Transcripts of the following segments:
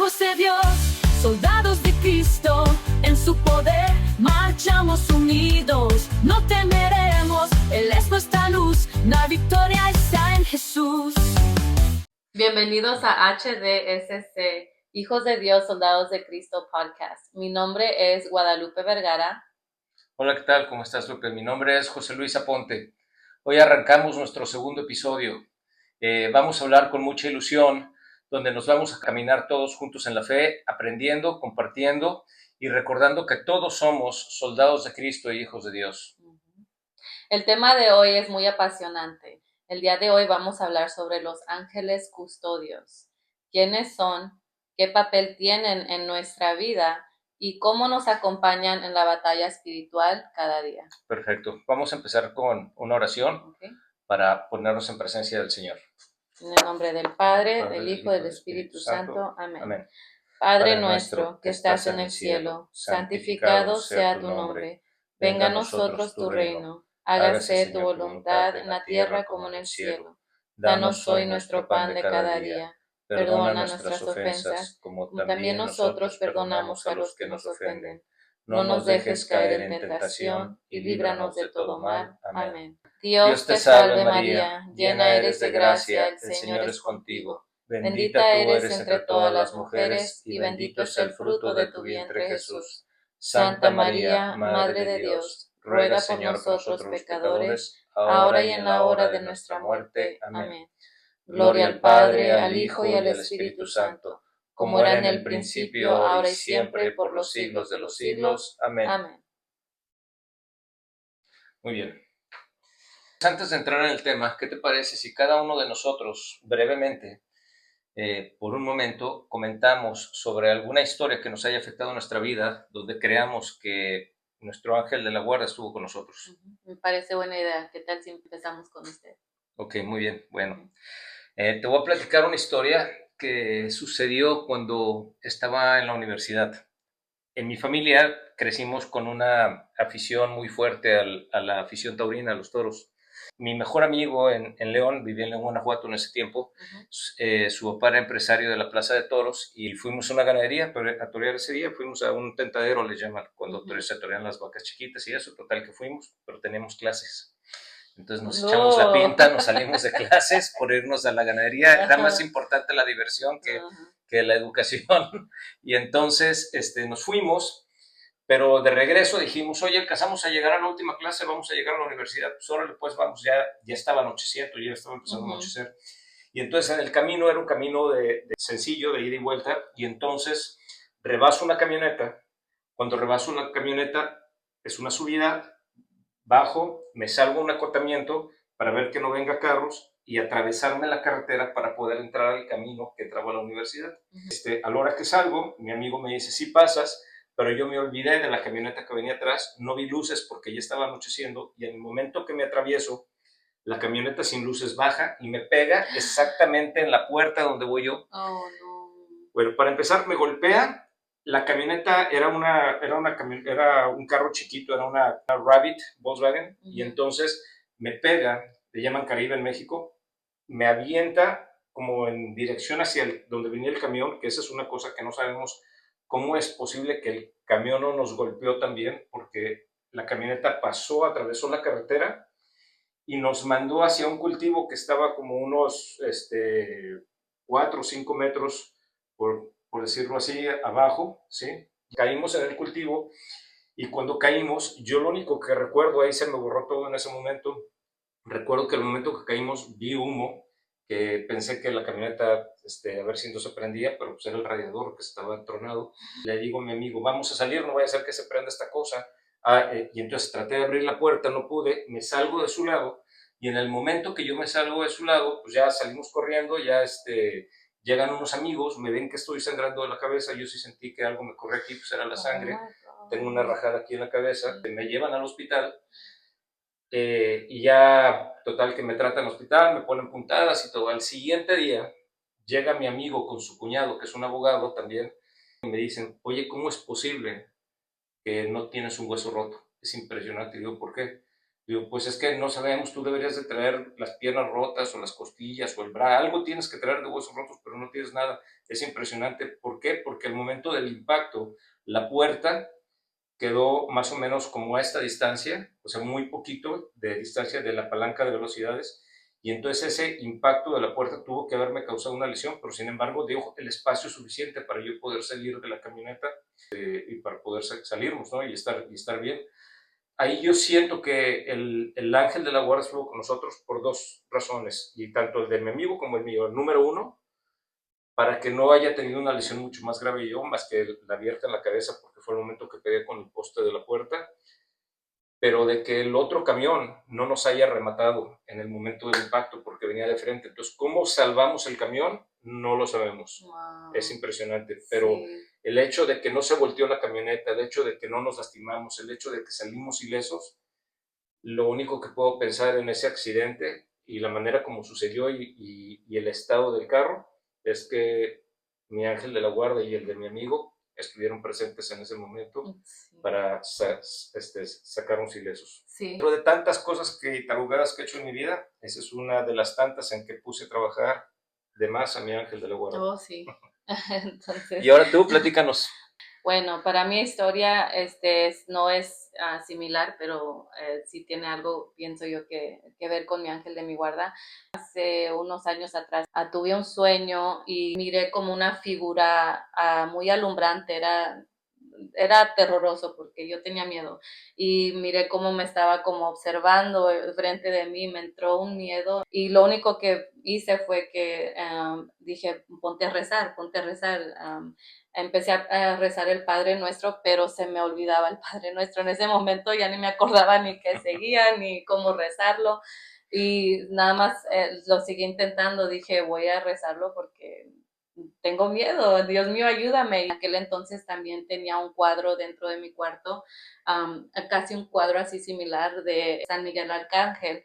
Hijos de Dios, soldados de Cristo, en su poder marchamos unidos. No temeremos, Él es nuestra luz, la victoria está en Jesús. Bienvenidos a HDSC, Hijos de Dios, Soldados de Cristo podcast. Mi nombre es Guadalupe Vergara. Hola, ¿qué tal? ¿Cómo estás, Lupe? Mi nombre es José Luis Aponte. Hoy arrancamos nuestro segundo episodio. Vamos a hablar con mucha ilusión, donde nos vamos a caminar todos juntos en la fe, aprendiendo, compartiendo y recordando que todos somos soldados de Cristo y hijos de Dios. El tema de hoy es muy apasionante. El día de hoy vamos a hablar sobre los ángeles custodios. ¿Quiénes son? ¿Qué papel tienen en nuestra vida? ¿Y cómo nos acompañan en la batalla espiritual cada día? Perfecto. Vamos a empezar con una oración para ponernos en presencia del Señor. En el nombre del Padre, del Hijo y del Espíritu Santo. Amén. Padre nuestro, que estás en el cielo, santificado sea tu nombre. Venga a nosotros tu reino. Hágase tu voluntad en la tierra como en el cielo. Danos hoy nuestro pan de cada día. Perdona nuestras ofensas, como también nosotros perdonamos a los que nos ofenden. No nos dejes caer en tentación y líbranos de todo mal. Amén. Dios te salve María, llena eres de gracia, el Señor es contigo. Bendita eres entre todas las mujeres y bendito es el fruto de tu vientre Jesús. Santa María, Madre de Dios, ruega por nosotros pecadores, ahora y en la hora de nuestra muerte. Amén. Gloria al Padre, al Hijo y al Espíritu Santo, como era en el principio, ahora y siempre, por los siglos de los siglos. Amén. Amén. Muy bien. Antes de entrar en el tema, ¿qué te parece si cada uno de nosotros, brevemente, por un momento, comentamos sobre alguna historia que nos haya afectado en nuestra vida, donde creamos que nuestro ángel de la guarda estuvo con nosotros? Me parece buena idea. ¿Qué tal si empezamos con usted? Ok, muy bien. Bueno, te voy a platicar una historia que sucedió cuando estaba en la universidad. En mi familia crecimos con una afición muy fuerte a la afición taurina, a los toros. Mi mejor amigo en León, vivía en León, Guanajuato en ese tiempo. Su papá era empresario de la Plaza de Toros y fuimos a una ganadería a torear ese día. Fuimos a un tentadero, le llaman, cuando se torean las vacas chiquitas y eso. Total que fuimos, pero teníamos clases. Entonces nos echamos la pinta, nos salimos de clases por irnos a la ganadería. Era más importante la diversión que la educación. Y entonces nos fuimos. Pero de regreso dijimos, oye, alcanzamos a llegar a la última clase, vamos a llegar a la universidad. Pues órale, pues vamos, ya estaba anocheciendo, ya estaba empezando a anochecer. Y entonces en el camino era un camino de sencillo, de ida y vuelta, y entonces rebaso una camioneta. Cuando rebaso una camioneta, es una subida, bajo, me salgo a un acotamiento para ver que no venga carros y atravesarme la carretera para poder entrar al camino que entraba a la universidad. A la hora que salgo, mi amigo me dice, sí pasas, pero yo me olvidé de la camioneta que venía atrás, no vi luces porque ya estaba anocheciendo y en el momento que me atravieso, la camioneta sin luces baja y me pega exactamente en la puerta donde voy yo. Oh, no. Bueno, para empezar me golpea, la camioneta era un carro chiquito, era una Rabbit Volkswagen, y entonces me pega, le llaman Caribe en México, me avienta como en dirección hacia donde venía el camión, que esa es una cosa que no sabemos. ¿Cómo es posible que el camión no nos golpeó también? Porque la camioneta atravesó la carretera y nos mandó hacia un cultivo que estaba como unos 4 o 5 metros, por decirlo así, abajo, ¿sí? Caímos en el cultivo y cuando caímos, yo lo único que recuerdo, ahí se me borró todo en ese momento, recuerdo que el momento que caímos vi humo, que pensé que la camioneta a ver si no se prendía, pero pues era el radiador que estaba entronado. Le digo a mi amigo, vamos a salir, no vaya a ser que se prenda esta cosa. Y entonces traté de abrir la puerta, no pude, me salgo de su lado, y en el momento que yo me salgo de su lado, pues ya salimos corriendo, ya llegan unos amigos, me ven que estoy sangrando de la cabeza, yo sí sentí que algo me corría aquí, pues era la sangre, tengo una rajada aquí en la cabeza, me llevan al hospital. Y ya, total, que me tratan en el hospital, me ponen puntadas y todo. Al siguiente día llega mi amigo con su cuñado, que es un abogado también, y me dicen, oye, ¿cómo es posible que no tienes un hueso roto? Es impresionante. Y digo, ¿por qué? Digo, pues es que no sabemos, tú deberías de traer las piernas rotas o las costillas o el brazo, algo tienes que traer de huesos rotos, pero no tienes nada. Es impresionante. ¿Por qué? Porque al momento del impacto, la puerta quedó más o menos como a esta distancia, o sea, muy poquito de distancia de la palanca de velocidades, y entonces ese impacto de la puerta tuvo que haberme causado una lesión, pero sin embargo dio el espacio suficiente para yo poder salir de la camioneta y para poder salirnos, ¿no? Y estar bien. Ahí yo siento que el ángel de la guarda estuvo con nosotros por dos razones, y tanto el de mi amigo como el mío. El número uno, para que no haya tenido una lesión mucho más grave yo, más que la abierta en la cabeza, porque fue el momento que pegué con el poste de la puerta, pero de que el otro camión no nos haya rematado en el momento del impacto, porque venía de frente. Entonces, ¿cómo salvamos el camión? No lo sabemos. Wow. Es impresionante, pero sí, el hecho de que no se volteó la camioneta, el hecho de que no nos lastimamos, el hecho de que salimos ilesos, lo único que puedo pensar en ese accidente y la manera como sucedió y el estado del carro es que mi ángel de la guarda y el de mi amigo estuvieron presentes en ese momento, sí, para sacarnos ilesos. Sí. Pero de tantas cosas tarugadas que he hecho en mi vida, esa es una de las tantas en que puse a trabajar de más a mi ángel de la guarda. Oh, sí. Entonces... Y ahora tú, platícanos. Bueno, para mi historia no es similar, pero sí tiene algo, pienso yo, que ver con mi ángel de mi guarda. Hace unos años atrás tuve un sueño y miré como una figura muy alumbrante, era terroroso porque yo tenía miedo y miré cómo me estaba como observando frente de mí, me entró un miedo y lo único que hice fue que dije, ponte a rezar. Empecé a rezar el Padre Nuestro, pero se me olvidaba el Padre Nuestro. En ese momento ya ni me acordaba ni qué seguía, ni cómo rezarlo. Y nada más lo seguí intentando. Dije, voy a rezarlo porque tengo miedo. Dios mío, ayúdame. En aquel entonces también tenía un cuadro dentro de mi cuarto, casi un cuadro así similar de San Miguel Arcángel.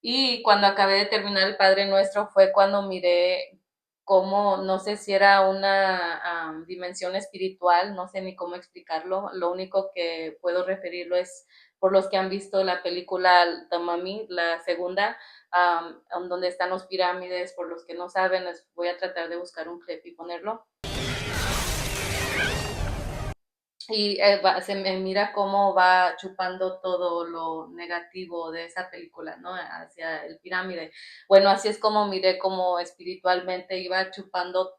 Y cuando acabé de terminar el Padre Nuestro fue cuando miré cómo, no sé si era una dimensión espiritual, no sé ni cómo explicarlo, lo único que puedo referirlo es por los que han visto la película The Mummy, la segunda, donde están los pirámides, por los que no saben, voy a tratar de buscar un clip y ponerlo. Y se me mira cómo va chupando todo lo negativo de esa película, ¿no? Hacia el pirámide. Bueno, así es como miré como espiritualmente iba chupando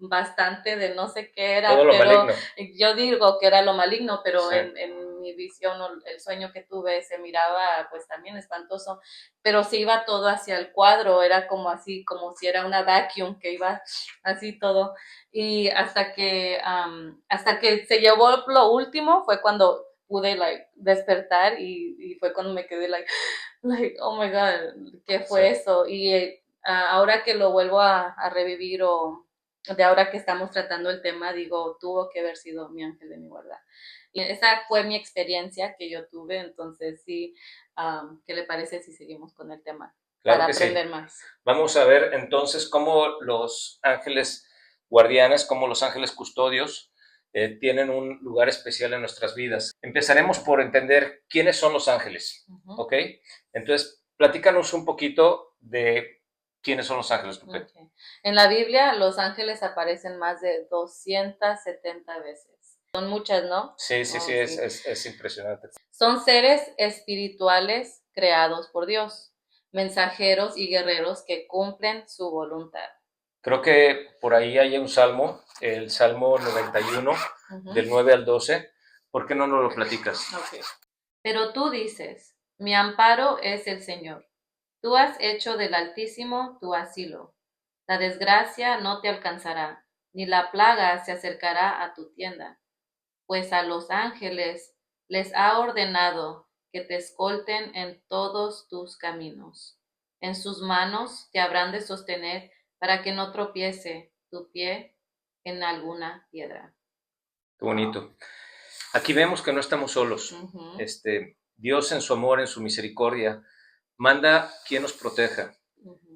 bastante de no sé qué era, todo lo pero maligno. Yo digo que era lo maligno, pero sí, en mi visión, el sueño que tuve se miraba pues también espantoso, pero se iba todo hacia el cuadro, era como así, como si era una vacuum que iba así todo. Y hasta que se llevó lo último fue cuando pude despertar y fue cuando me quedé oh my God, ¿qué fue eso? Y ahora que lo vuelvo a revivir o de ahora que estamos tratando el tema, digo, tuvo que haber sido mi ángel de mi guarda. Y esa fue mi experiencia que yo tuve, entonces sí, ¿qué le parece si seguimos con el tema? Claro para que aprender sí. Más. Vamos a ver entonces cómo los ángeles guardianes, como los ángeles custodios, tienen un lugar especial en nuestras vidas. Empezaremos por entender quiénes son los ángeles, ¿ok? Entonces, platícanos un poquito de quiénes son los ángeles. Okay. En la Biblia, los ángeles aparecen más de 270 veces. Son muchas, ¿no? Sí, sí, sí, es impresionante. Son seres espirituales creados por Dios, mensajeros y guerreros que cumplen su voluntad. Creo que por ahí hay un salmo, el Salmo 91, del 9 al 12. ¿Por qué no nos lo platicas? Okay. Pero tú dices, mi amparo es el Señor. Tú has hecho del Altísimo tu asilo. La desgracia no te alcanzará, ni la plaga se acercará a tu tienda. Pues a los ángeles les ha ordenado que te escolten en todos tus caminos. En sus manos te habrán de sostener para que no tropiece tu pie en alguna piedra. Qué bonito. Aquí vemos que no estamos solos. Dios en su amor, en su misericordia, manda quien nos proteja.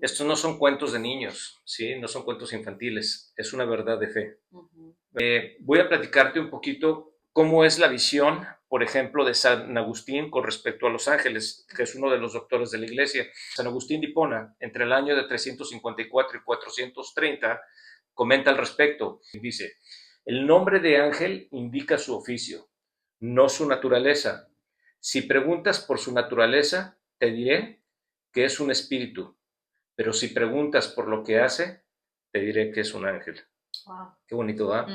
Estos no son cuentos de niños, ¿sí? No son cuentos infantiles, es una verdad de fe. Voy a platicarte un poquito cómo es la visión, por ejemplo, de San Agustín con respecto a los ángeles, que es uno de los doctores de la Iglesia. San Agustín de Hipona, entre el año de 354 y 430, comenta al respecto y dice: el nombre de ángel indica su oficio, no su naturaleza. Si preguntas por su naturaleza, te diré que es un espíritu, pero si preguntas por lo que hace, te diré que es un ángel. Wow. Qué bonito, ¿verdad?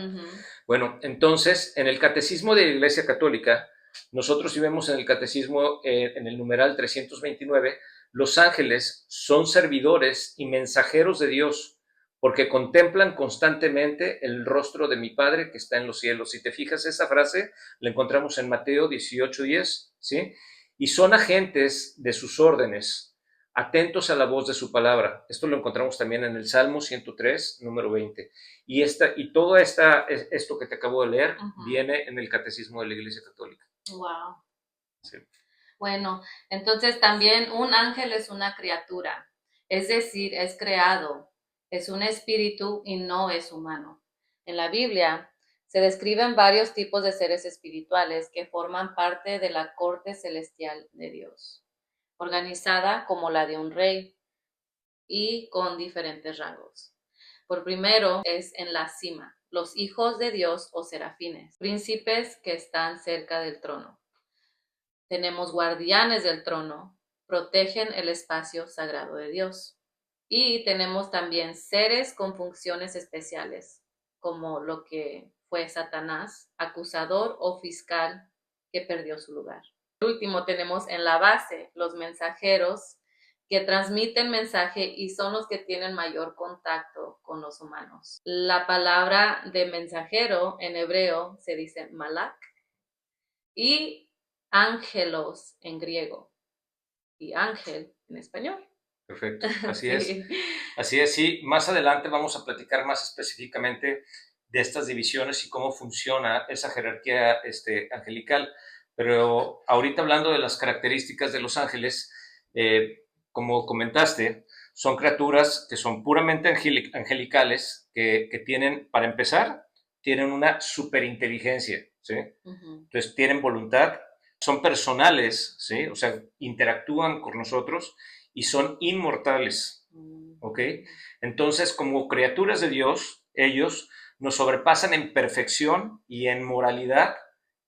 Bueno, entonces, en el Catecismo de la Iglesia Católica, nosotros sí vemos en el Catecismo, en el numeral 329, los ángeles son servidores y mensajeros de Dios, porque contemplan constantemente el rostro de mi Padre que está en los cielos. Si te fijas, esa frase la encontramos en Mateo 18:10, ¿sí? Y son agentes de sus órdenes, atentos a la voz de su palabra. Esto lo encontramos también en el Salmo 103, número 20. Y todo esto que te acabo de leer viene en el Catecismo de la Iglesia Católica. Wow. Sí. Bueno, entonces también un ángel es una criatura, es decir, es creado, es un espíritu y no es humano. En la Biblia se describen varios tipos de seres espirituales que forman parte de la corte celestial de Dios, organizada como la de un rey y con diferentes rangos. Por primero es en la cima, los hijos de Dios o serafines, príncipes que están cerca del trono. Tenemos guardianes del trono, protegen el espacio sagrado de Dios. Y tenemos también seres con funciones especiales, como lo que fue Satanás, acusador o fiscal que perdió su lugar. Por último, tenemos en la base los mensajeros que transmiten mensaje y son los que tienen mayor contacto con los humanos. La palabra de mensajero en hebreo se dice malak y ángelos en griego y ángel en español. Perfecto, así es. Así es, sí. Más adelante vamos a platicar más específicamente de estas divisiones y cómo funciona esa jerarquía angelical. Pero ahorita hablando de las características de los ángeles, como comentaste, son criaturas que son puramente angelicales, que tienen, para empezar, tienen una superinteligencia, ¿sí? Entonces tienen voluntad, son personales, ¿sí? O sea, interactúan con nosotros y son inmortales, ¿ok? Entonces, como criaturas de Dios, ellos nos sobrepasan en perfección y en moralidad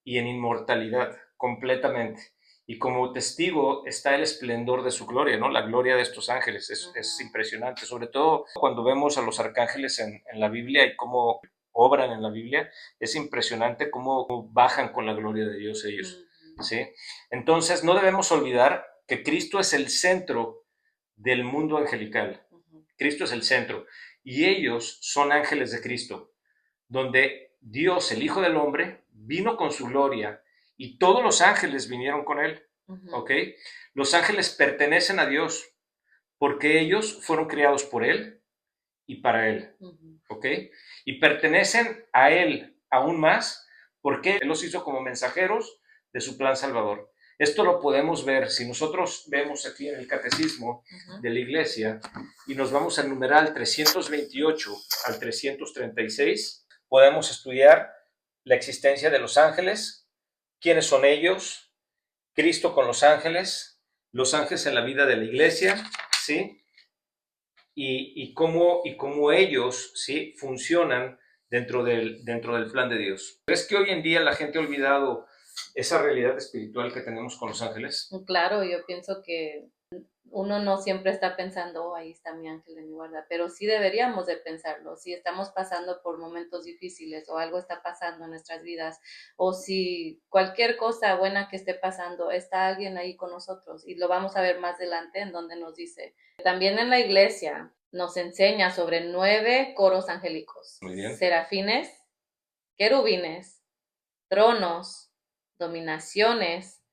y en inmortalidad, completamente. Y como testigo está el esplendor de su gloria, ¿no? La gloria de estos ángeles es impresionante, sobre todo cuando vemos a los arcángeles en la Biblia y cómo obran en la Biblia, es impresionante cómo bajan con la gloria de Dios ellos, ¿sí? Entonces, no debemos olvidar que Cristo es el centro del mundo angelical. Cristo es el centro. Y ellos son ángeles de Cristo, donde Dios, el Hijo del Hombre, vino con su gloria y todos los ángeles vinieron con él. ¿Ok? Los ángeles pertenecen a Dios porque ellos fueron creados por él y para él. ¿Ok? Y pertenecen a él aún más porque él los hizo como mensajeros de su plan salvador. Esto lo podemos ver si nosotros vemos aquí en el Catecismo de la Iglesia y nos vamos al numeral 328 al 336, podemos estudiar la existencia de los ángeles, quiénes son ellos, Cristo con los ángeles en la vida de la Iglesia, ¿sí? Y cómo ellos, ¿sí?, funcionan dentro del plan de Dios. ¿Crees que hoy en día la gente ha olvidado esa realidad espiritual que tenemos con los ángeles? Claro, yo pienso que uno no siempre está pensando, oh, ahí está mi ángel de mi guarda, pero sí deberíamos de pensarlo. Si estamos pasando por momentos difíciles o algo está pasando en nuestras vidas, o si cualquier cosa buena que esté pasando, está alguien ahí con nosotros, y lo vamos a ver más adelante en donde nos dice. También en la iglesia nos enseña sobre 9 coros angélicos. Muy bien. Serafines, querubines, tronos, dominaciones,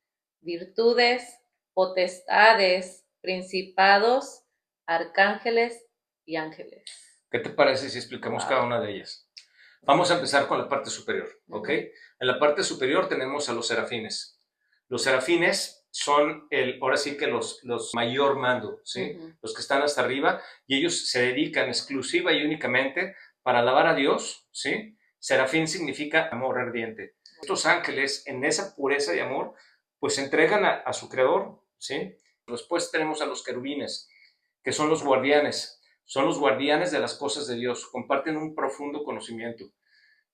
virtudes, potestades, principados, arcángeles y ángeles. ¿Qué te parece si explicamos cada una de ellas? Vamos a empezar con la parte superior, ¿ok? En la parte superior tenemos a los serafines. Los serafines son ahora sí que los mayor mando, ¿sí? Los que están hasta arriba, y ellos se dedican exclusiva y únicamente para alabar a Dios, ¿sí? Serafín significa amor ardiente. Estos ángeles, en esa pureza de amor, pues se entregan a su creador, ¿sí? Después tenemos a los querubines, que son los guardianes de las cosas de Dios, comparten un profundo conocimiento.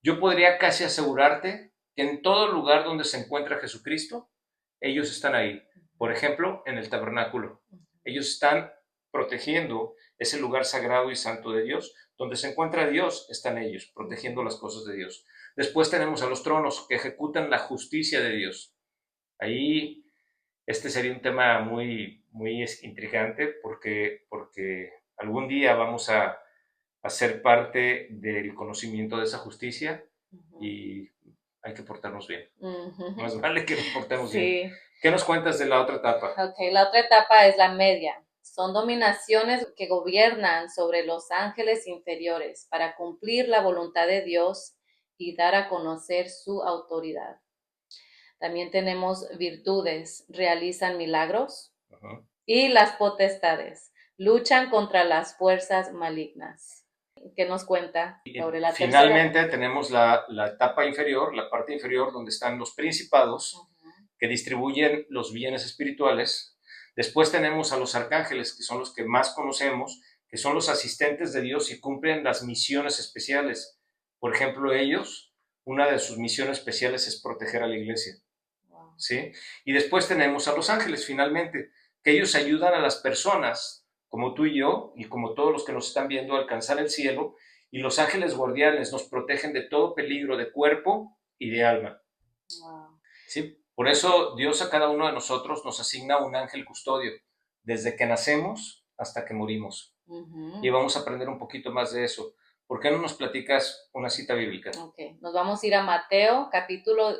Yo podría casi asegurarte que en todo lugar donde se encuentra Jesucristo, ellos están ahí. Por ejemplo, en el tabernáculo. Ellos están protegiendo ese lugar sagrado y santo de Dios. Donde se encuentra Dios, están ellos, protegiendo las cosas de Dios. Después tenemos a los tronos, que ejecutan la justicia de Dios. Ahí, este sería un tema muy, muy intrigante, porque algún día vamos a ser parte del conocimiento de esa justicia y hay que portarnos bien. Más vale que nos portemos bien. ¿Qué nos cuentas de la otra etapa? Okay, la otra etapa es la media. Son dominaciones que gobiernan sobre los ángeles inferiores para cumplir la voluntad de Dios y dar a conocer su autoridad. También tenemos virtudes, realizan milagros. Y las potestades, luchan contra las fuerzas malignas. ¿Qué nos cuenta sobre la Finalmente tercera? tenemos la etapa inferior, la parte inferior, donde están los principados, que distribuyen los bienes espirituales. Después tenemos a los arcángeles, que son los que más conocemos, que son los asistentes de Dios y cumplen las misiones especiales. Por ejemplo, ellos, una de sus misiones especiales es proteger a la iglesia. ¿Sí? Y después tenemos a los ángeles, finalmente, que ellos ayudan a las personas, como tú y yo, y como todos los que nos están viendo, a alcanzar el cielo, y los ángeles guardianes nos protegen de todo peligro de cuerpo y de alma. ¿Sí? Por eso Dios a cada uno de nosotros nos asigna un ángel custodio, desde que nacemos hasta que morimos. Y vamos a aprender un poquito más de eso. ¿Por qué no nos platicas una cita bíblica? Okay. Nos vamos a ir a Mateo, capítulo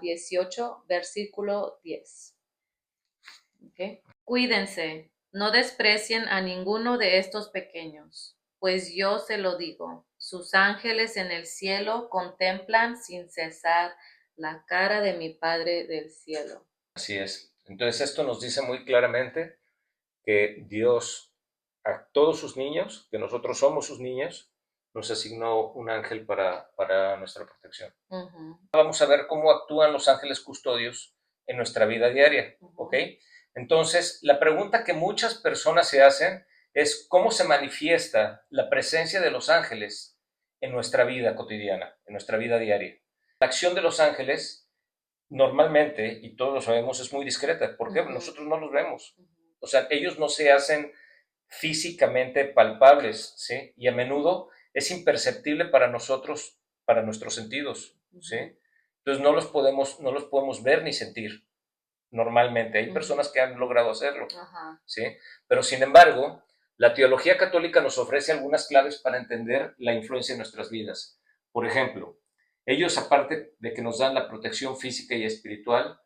18, versículo 10. Okay. Cuídense, no desprecien a ninguno de estos pequeños, pues yo se lo digo, sus ángeles en el cielo contemplan sin cesar la cara de mi Padre del cielo. Así es. Entonces esto nos dice muy claramente que Dios a todos sus niños, que nosotros somos sus niños, nos asignó un ángel para nuestra protección. Vamos a ver cómo actúan los ángeles custodios en nuestra vida diaria, ¿ok? Entonces, la pregunta que muchas personas se hacen es cómo se manifiesta la presencia de los ángeles en nuestra vida cotidiana, en nuestra vida diaria. La acción de los ángeles normalmente, y todos lo sabemos, es muy discreta, porque nosotros no los vemos. O sea, ellos no se hacen físicamente palpables, ¿sí? Y a menudo es imperceptible para nosotros, para nuestros sentidos, ¿sí? Entonces no los podemos ver ni sentir normalmente. Hay personas que han logrado hacerlo, ¿sí? Pero sin embargo, la teología católica nos ofrece algunas claves para entender la influencia en nuestras vidas. Por ejemplo, ellos, aparte de que nos dan la protección física y espiritual,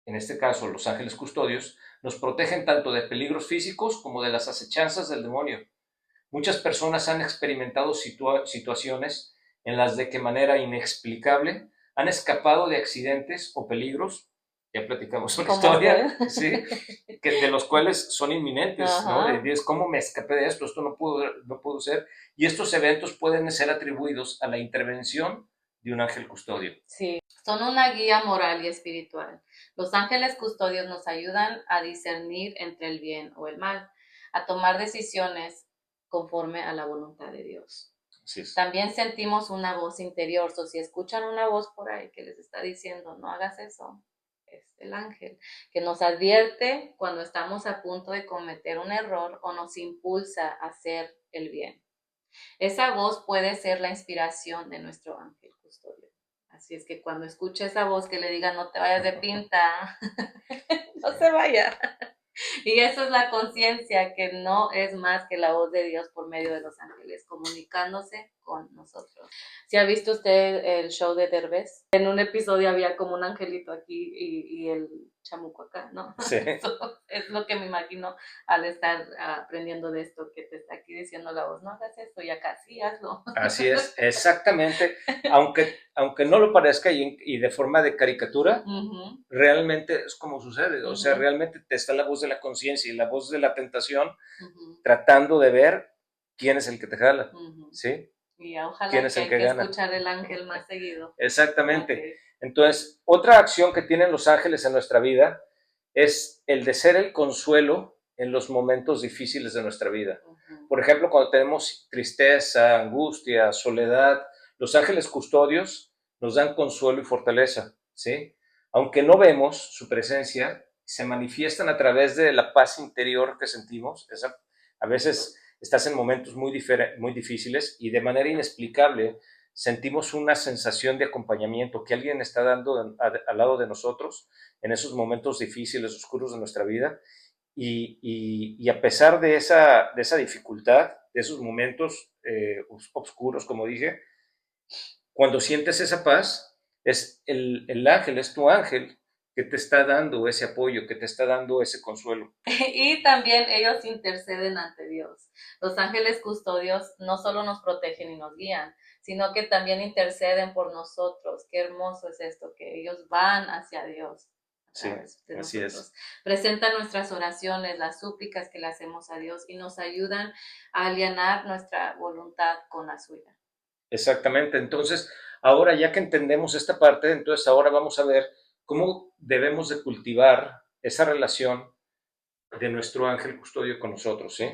en este caso los ángeles custodios, nos protegen tanto de peligros físicos como de las acechanzas del demonio. Muchas personas han experimentado situaciones en las de manera inexplicable han escapado de accidentes o peligros, ya platicamos una historia, ¿sí? De los cuales son inminentes, ¿no? De cómo me escapé de esto no pudo ser, y estos eventos pueden ser atribuidos a la intervención de un ángel custodio. Sí, son una guía moral y espiritual. Los ángeles custodios nos ayudan a discernir entre el bien o el mal, a tomar decisiones conforme a la voluntad de Dios. También sentimos una voz interior, si escuchan una voz por ahí que les está diciendo no hagas eso, es el ángel que nos advierte cuando estamos a punto de cometer un error o nos impulsa a hacer el bien. Esa voz puede ser la inspiración de nuestro ángel custodio. Así es que cuando escuche esa voz que le diga no te vayas de pinta, no se vaya. Y eso es la conciencia, que no es más que la voz de Dios por medio de los ángeles, comunicándose con nosotros. ¿Sí ha visto usted el show de Derbez? En un episodio había como un angelito aquí y el chamuco acá, ¿no? Sí. Eso es lo que me imagino al estar aprendiendo de esto, que te está aquí diciendo la voz, no hagas esto, y acá sí, hazlo. Así es, exactamente. Aunque no lo parezca y de forma de caricatura, realmente es como sucede. O sea, realmente te está la voz de la conciencia y la voz de la tentación tratando de ver quién es el que te jala, ¿sí? Y ojalá ¿quién es que el hay que que gana? escuchar el ángel más seguido. Exactamente. Okay. Entonces, otra acción que tienen los ángeles en nuestra vida es el de ser el consuelo en los momentos difíciles de nuestra vida. Por ejemplo, cuando tenemos tristeza, angustia, soledad, los ángeles custodios nos dan consuelo y fortaleza, ¿sí? Aunque no vemos su presencia, se manifiestan a través de la paz interior que sentimos. A veces estás en momentos muy difíciles y de manera inexplicable sentimos una sensación de acompañamiento que alguien está dando al lado de nosotros en esos momentos difíciles, oscuros de nuestra vida. Y a pesar de esa dificultad, de esos momentos oscuros, como dije, cuando sientes esa paz, es el ángel, es tu ángel que te está dando ese apoyo, que te está dando ese consuelo. Y también ellos interceden ante Dios. Los ángeles custodios no solo nos protegen y nos guían, sino que también interceden por nosotros. Qué hermoso es esto, que ellos van hacia Dios. Sí, así es. Presentan nuestras oraciones, las súplicas que le hacemos a Dios y nos ayudan a alinear nuestra voluntad con la suya. Exactamente. Entonces, ahora ya que entendemos esta parte, entonces ahora vamos a ver cómo debemos de cultivar esa relación de nuestro ángel custodio con nosotros, ¿sí?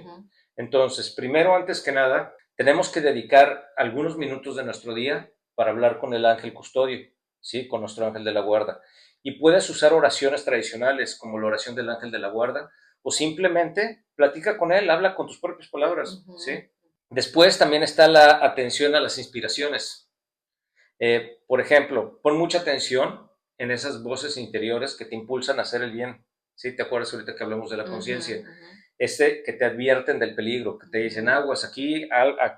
Entonces, primero, antes que nada, tenemos que dedicar algunos minutos de nuestro día para hablar con el ángel custodio, ¿sí? Con nuestro ángel de la guarda. Y puedes usar oraciones tradicionales como la oración del ángel de la guarda o simplemente platica con él, habla con tus propias palabras, ¿sí? Después también está la atención a las inspiraciones. Por ejemplo, pon mucha atención en esas voces interiores que te impulsan a hacer el bien. ¿Sí? ¿Te acuerdas ahorita que hablamos de la conciencia? Que te advierten del peligro, que te dicen aguas aquí,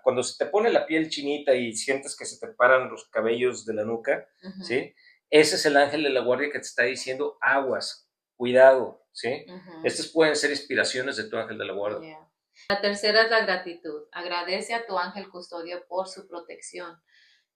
cuando se te pone la piel chinita y sientes que se te paran los cabellos de la nuca, ¿sí? Ese es el ángel de la guardia que te está diciendo aguas, cuidado, ¿sí? Estas pueden ser inspiraciones de tu ángel de la guardia. Yeah. La tercera es la gratitud. Agradece a tu ángel custodio por su protección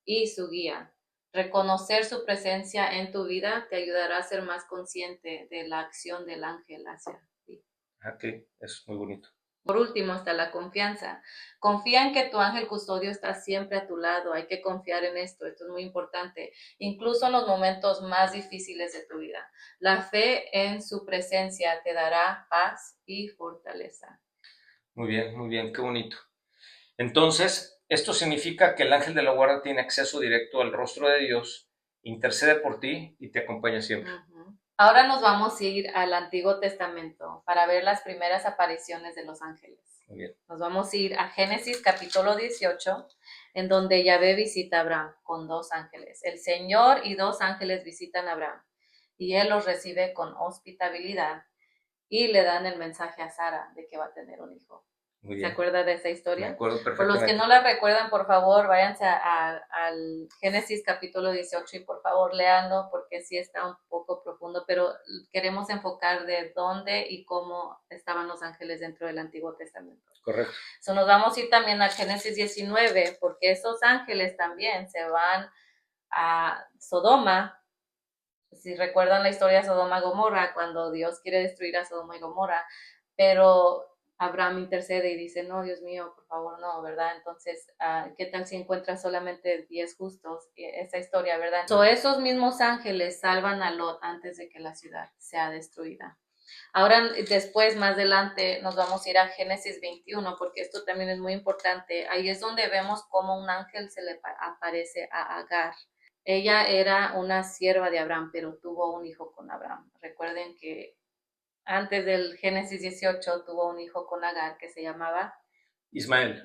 y su guía. Reconocer su presencia en tu vida te ayudará a ser más consciente de la acción del ángel hacia ti. Ok, eso es muy bonito. Por último está la confianza. Confía en que tu ángel custodio está siempre a tu lado. Hay que confiar en esto. Esto es muy importante. Incluso en los momentos más difíciles de tu vida. La fe en su presencia te dará paz y fortaleza. Muy bien, qué bonito. Entonces, esto significa que el ángel de la guarda tiene acceso directo al rostro de Dios, intercede por ti y te acompaña siempre. Ahora nos vamos a ir al Antiguo Testamento para ver las primeras apariciones de los ángeles. Muy bien. Nos vamos a ir a Génesis capítulo 18, en donde Yahvé visita a Abraham con 2 ángeles. El Señor y 2 ángeles visitan a Abraham y él los recibe con hospitalidad y le dan el mensaje a Sara de que va a tener un hijo. Muy bien. ¿Se acuerda de esa historia? Me acuerdo perfectamente. Por los que no la recuerdan, por favor, váyanse al Génesis capítulo 18 y por favor léanlo porque sí está un poco profundo, pero queremos enfocar de dónde y cómo estaban los ángeles dentro del Antiguo Testamento. Correcto. So, nos vamos a ir también al Génesis 19 porque esos ángeles también se van a Sodoma. Si recuerdan la historia de Sodoma y Gomorra, cuando Dios quiere destruir a Sodoma y Gomorra, pero Abraham intercede y dice, no, Dios mío, por favor, no, ¿verdad? Entonces, ¿qué tal si encuentras solamente 10 justos? Esa historia, ¿verdad? So, esos mismos ángeles salvan a Lot antes de que la ciudad sea destruida. Ahora, después, más adelante, nos vamos a ir a Génesis 21, porque esto también es muy importante. Ahí es donde vemos cómo un ángel se le aparece a Agar. Ella era una sierva de Abraham, pero tuvo un hijo con Abraham. Recuerden que antes del Génesis 18 tuvo un hijo con Agar que se llamaba Ismael.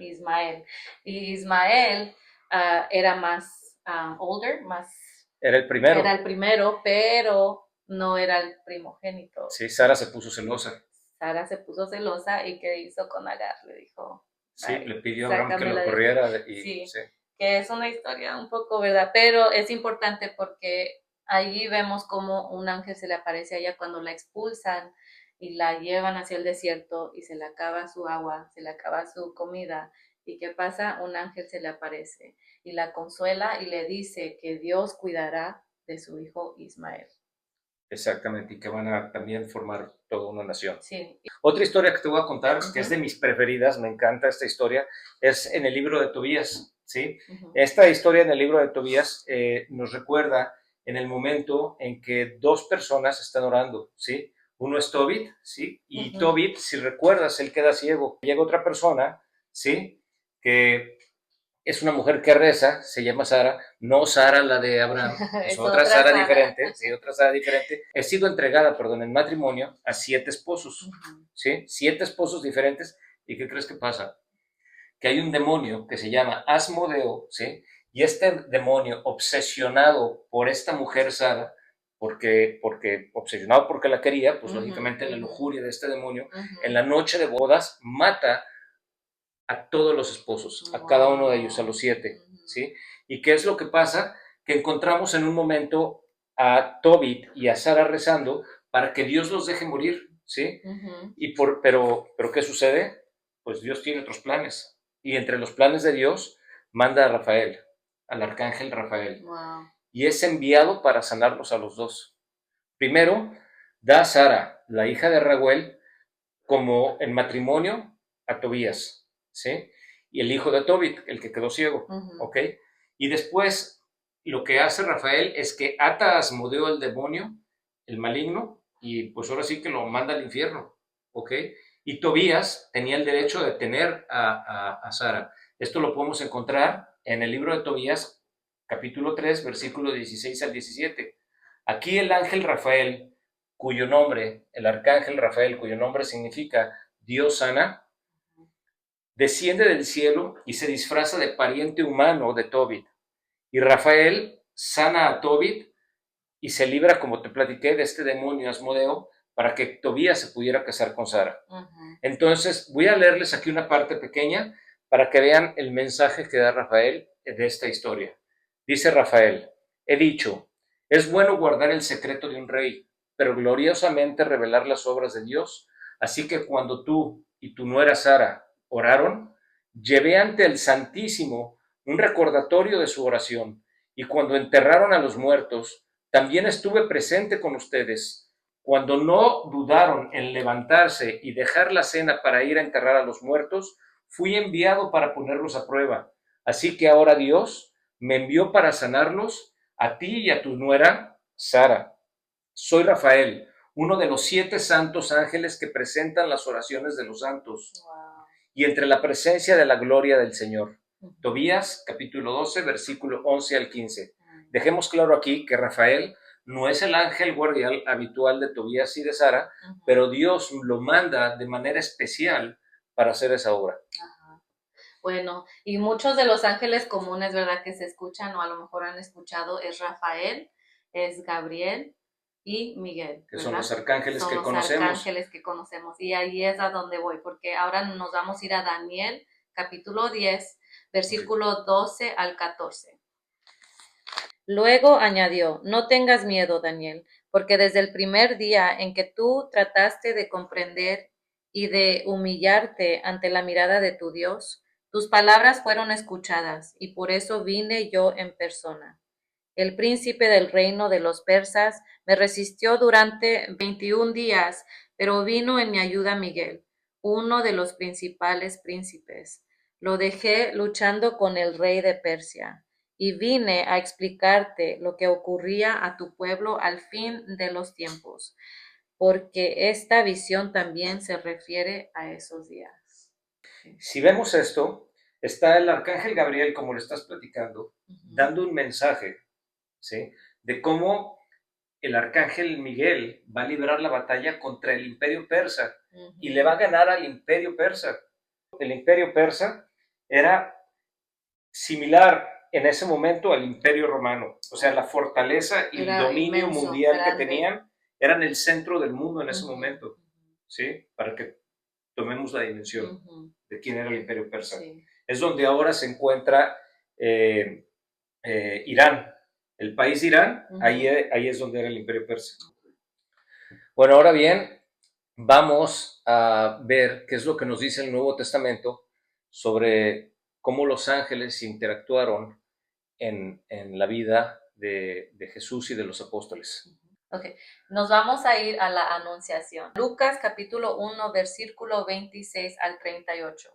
Y Ismael era más older, Era el primero. Era el primero, pero no era el primogénito. Sí, Sara se puso celosa. Sara se puso celosa y ¿qué hizo con Agar? Le dijo. Sí, le pidió a Abraham que lo corriera. Sí, que es una historia un poco, ¿verdad? Pero es importante porque allí vemos cómo un ángel se le aparece a ella cuando la expulsan y la llevan hacia el desierto y se le acaba su agua, se le acaba su comida. ¿Y qué pasa? Un ángel se le aparece y la consuela y le dice que Dios cuidará de su hijo Ismael. Exactamente, y que van a también formar toda una nación. Sí. Otra historia que te voy a contar, que es de mis preferidas, me encanta esta historia, es en el libro de Tobías. ¿sí? Esta historia en el libro de Tobías nos recuerda en el momento en que dos personas están orando, ¿sí? Uno es Tobit, ¿sí? Y Tobit, si recuerdas, él queda ciego. Llega otra persona, ¿sí? Que es una mujer que reza, se llama Sara, no Sara la de Abraham, es otra Sara diferente, sí, otra Sara diferente. He sido entregada, perdón, en matrimonio a 7 esposos, ¿sí? 7 esposos diferentes. ¿Y qué crees que pasa? Que hay un demonio que se llama Asmodeo, ¿sí? Y este demonio, obsesionado por esta mujer Sara, porque obsesionado porque la quería, pues lógicamente la lujuria de este demonio, en la noche de bodas mata a todos los esposos, a cada uno de ellos, a los 7, ¿sí? ¿Y qué es lo que pasa? Que encontramos en un momento a Tobit y a Sara rezando para que Dios los deje morir, ¿sí? Pero ¿qué sucede? Pues Dios tiene otros planes. Y entre los planes de Dios manda a Rafael, al arcángel Rafael. Wow. Y es enviado para sanarlos a los dos. Primero, da a Sara, la hija de Raguel, como en matrimonio a Tobías, ¿sí? Y el hijo de Tobit, el que quedó ciego, ¿ok? Y después, lo que hace Rafael es que ata a Asmodeo el demonio, el maligno, y pues ahora sí que lo manda al infierno, ¿ok? Y Tobías tenía el derecho de tener a Sara. Esto lo podemos encontrar en el libro de Tobías, capítulo 3, versículo 16 al 17. Aquí el ángel Rafael, cuyo nombre, el arcángel Rafael, cuyo nombre significa Dios sana, desciende del cielo y se disfraza de pariente humano de Tobit. Y Rafael sana a Tobit y se libra, como te platiqué, de este demonio Asmodeo para que Tobías se pudiera casar con Sara. Entonces, voy a leerles aquí una parte pequeña para que vean el mensaje que da Rafael de esta historia. Dice Rafael: he dicho, es bueno guardar el secreto de un rey, pero gloriosamente revelar las obras de Dios. Así que cuando tú y tu nuera Sara oraron, llevé ante el Santísimo un recordatorio de su oración, y cuando enterraron a los muertos, también estuve presente con ustedes. Cuando no dudaron en levantarse y dejar la cena para ir a enterrar a los muertos, fui enviado para ponerlos a prueba. Así que ahora Dios me envió para sanarlos a ti y a tu nuera Sara. Soy Rafael, uno de los 7 santos ángeles que presentan las oraciones de los santos. Wow. Y entre la presencia de la gloria del Señor. Tobías, capítulo 12, versículo 11 al 15. Dejemos claro aquí que Rafael no es el ángel guardián habitual de Tobías y de Sara, pero Dios lo manda de manera especial para hacer esa obra. Bueno, y muchos de los ángeles comunes, ¿verdad?, que se escuchan o a lo mejor han escuchado, es Rafael, es Gabriel y Miguel, que son los arcángeles que conocemos. Arcángeles que conocemos. Y ahí es a donde voy, porque ahora nos vamos a ir a Daniel, capítulo 10, versículo 12 al 14. Luego añadió: no tengas miedo, Daniel, porque desde el primer día en que tú trataste de comprender y de humillarte ante la mirada de tu Dios, tus palabras fueron escuchadas, y por eso vine yo en persona. El príncipe del reino de los persas me resistió durante 21 días, pero vino en mi ayuda Miguel, uno de los principales príncipes. Lo dejé luchando con el rey de Persia, y vine a explicarte lo que ocurría a tu pueblo al fin de los tiempos, porque esta visión también se refiere a esos días. Si vemos esto, está el arcángel Gabriel, como le estás platicando, dando un mensaje, ¿sí?, de cómo el arcángel Miguel va a librar la batalla contra el imperio persa y le va a ganar al imperio persa. El imperio persa era similar en ese momento al imperio romano, o sea, la fortaleza y el dominio inmenso, mundial grande, que tenían, eran el centro del mundo en ese momento, ¿sí?, para que tomemos la dimensión de quién era el imperio persa. Sí. Es donde ahora se encuentra Irán. El país Irán, ahí es donde era el imperio persa. Bueno, ahora bien, vamos a ver qué es lo que nos dice el Nuevo Testamento sobre cómo los ángeles interactuaron en la vida de Jesús y de los apóstoles. Ok, nos vamos a ir a la Anunciación. Lucas capítulo 1, versículo 26 al 38.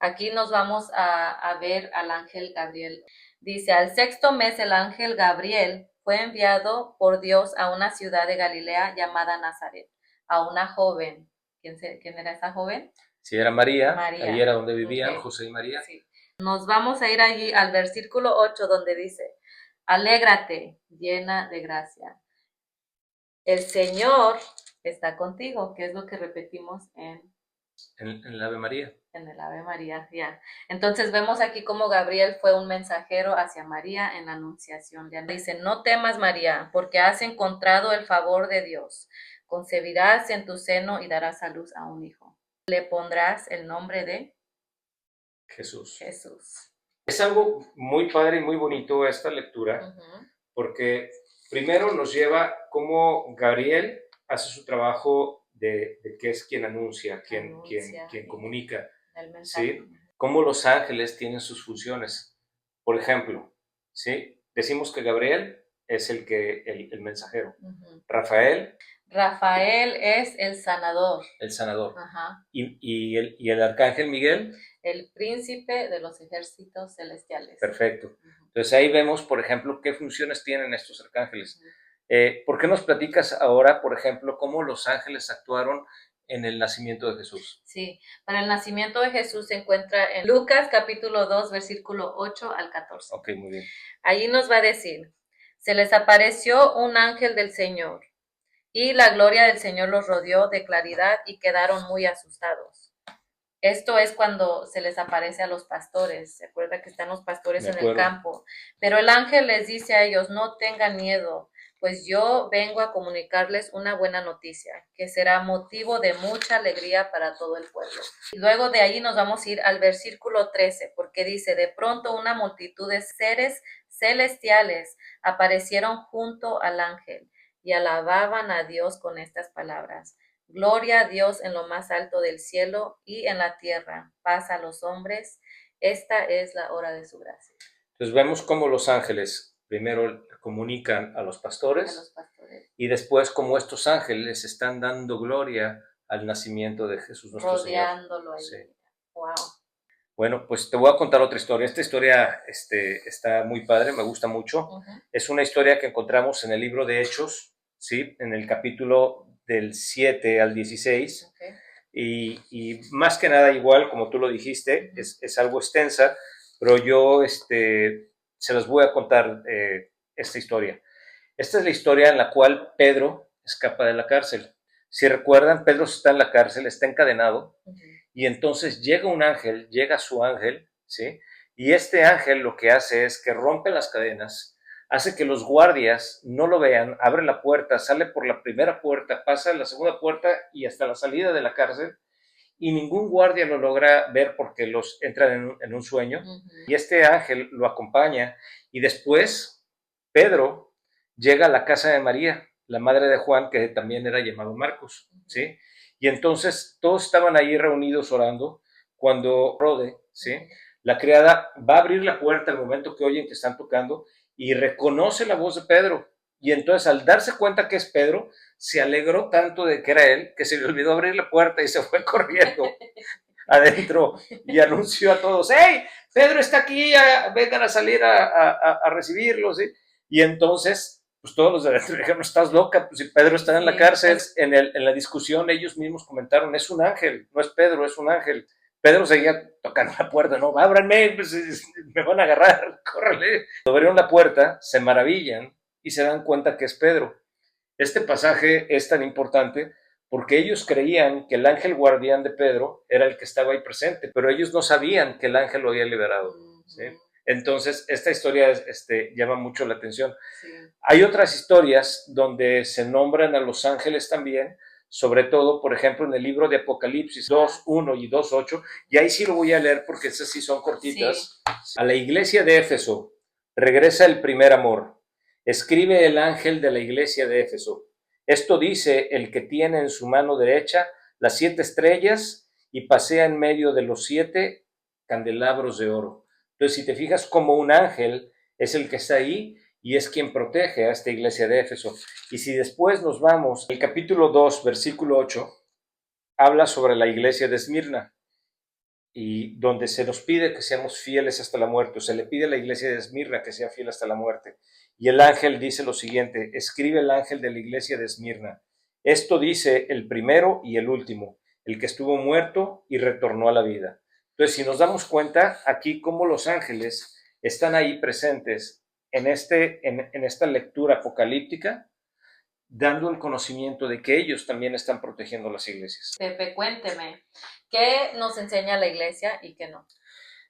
Aquí nos vamos a ver al ángel Gabriel. Dice, al sexto mes el ángel Gabriel fue enviado por Dios a una ciudad de Galilea llamada Nazaret, a una joven. ¿Quién era esa joven? Sí, era María. María. Ahí era donde vivían, Okay. José y María. Sí. Nos vamos a ir allí al versículo 8 donde dice, alégrate, llena de gracia. El Señor está contigo, que es lo que repetimos en el Ave María. En el Ave María, ya. Entonces vemos aquí cómo Gabriel fue un mensajero hacia María en la anunciación. Ya dice, no temas María, porque has encontrado el favor de Dios. Concebirás en tu seno y darás a luz a un hijo. Le pondrás el nombre de Jesús. Jesús. Es algo muy padre y muy bonito esta lectura, porque primero nos lleva cómo Gabriel hace su trabajo de que es quien anuncia, quien comunica. ¿Sí? Cómo los ángeles tienen sus funciones. Por ejemplo, ¿sí? Decimos que Gabriel es el mensajero. Rafael es el sanador. El sanador. Ajá. ¿Y el arcángel Miguel? El príncipe de los ejércitos celestiales. Perfecto. Entonces ahí vemos, por ejemplo, qué funciones tienen estos arcángeles. ¿Por qué nos platicas ahora, por ejemplo, cómo los ángeles actuaron en el nacimiento de Jesús? Sí, para el nacimiento de Jesús se encuentra en Lucas capítulo 2, versículo 8 al 14. Ok, muy bien. Allí nos va a decir, se les apareció un ángel del Señor, y la gloria del Señor los rodeó de claridad y quedaron muy asustados. Esto es cuando se les aparece a los pastores. Se acuerda que están los pastores en el campo. Pero el ángel les dice a ellos, no tengan miedo, pues yo vengo a comunicarles una buena noticia, que será motivo de mucha alegría para todo el pueblo. Y luego de ahí nos vamos a ir al versículo 13, porque dice, de pronto una multitud de seres celestiales aparecieron junto al ángel y alababan a Dios con estas palabras. Gloria a Dios en lo más alto del cielo y en la tierra, paz a los hombres. Esta es la hora de su gracia. Entonces vemos cómo los ángeles primero comunican a los pastores, y después cómo estos ángeles están dando gloria al nacimiento de Jesús nuestro rodeándolo Señor. Ahí. Sí. Wow. Bueno, pues te voy a contar otra historia. Esta historia está muy padre, me gusta mucho. Es una historia que encontramos en el libro de Hechos, ¿sí? En el capítulo del 7 al 16. Okay. Y más que nada, igual, como tú lo dijiste, es algo extensa, pero yo se las voy a contar esta historia. Esta es la historia en la cual Pedro escapa de la cárcel. Si recuerdan, Pedro está en la cárcel, está encadenado, y entonces llega su ángel, ¿sí? Y este ángel lo que hace es que rompe las cadenas, hace que los guardias no lo vean, abre la puerta, sale por la primera puerta, pasa a la segunda puerta y hasta la salida de la cárcel, y ningún guardia lo logra ver porque los entran en un sueño. Y este ángel lo acompaña, y después Pedro llega a la casa de María, la madre de Juan, que también era llamado Marcos, ¿sí? Y entonces todos estaban ahí reunidos orando cuando Rode, ¿sí? La criada va a abrir la puerta al momento que oyen que están tocando y reconoce la voz de Pedro. Y entonces, al darse cuenta que es Pedro, se alegró tanto de que era él que se le olvidó abrir la puerta y se fue corriendo adentro y anunció a todos, ¡hey! Pedro está aquí, vengan a salir a recibirlo, ¿sí? Y entonces, pues todos los de adentro dijeron, estás loca, pues si Pedro está en la cárcel. En la discusión ellos mismos comentaron, es un ángel, no es Pedro, es un ángel. Pedro seguía tocando la puerta, no, ábranme, pues, me van a agarrar, córrele. Cuando abrieron la puerta, se maravillan y se dan cuenta que es Pedro. Este pasaje es tan importante porque ellos creían que el ángel guardián de Pedro era el que estaba ahí presente, pero ellos no sabían que el ángel lo había liberado, ¿sí? Entonces, esta historia llama mucho la atención. Sí. Hay otras historias donde se nombran a los ángeles también, sobre todo, por ejemplo, en el libro de Apocalipsis 2.1 y 2.8, y ahí sí lo voy a leer porque esas sí son cortitas. Sí. A la iglesia de Éfeso regresa el primer amor. Escribe el ángel de la iglesia de Éfeso. Esto dice el que tiene en su mano derecha las 7 estrellas y pasea en medio de los 7 candelabros de oro. Entonces, si te fijas, como un ángel es el que está ahí y es quien protege a esta iglesia de Éfeso. Y si después nos vamos, el capítulo 2, versículo 8, habla sobre la iglesia de Esmirna. y donde se nos pide que seamos fieles hasta la muerte, o se le pide a la iglesia de Esmirna que sea fiel hasta la muerte. Y el ángel dice lo siguiente, escribe el ángel de la iglesia de Esmirna, esto dice el primero y el último, el que estuvo muerto y retornó a la vida. Entonces, si nos damos cuenta, aquí como los ángeles están ahí presentes en esta lectura apocalíptica, dando el conocimiento de que ellos también están protegiendo las iglesias. Pepe, cuénteme, ¿qué nos enseña la iglesia y qué no?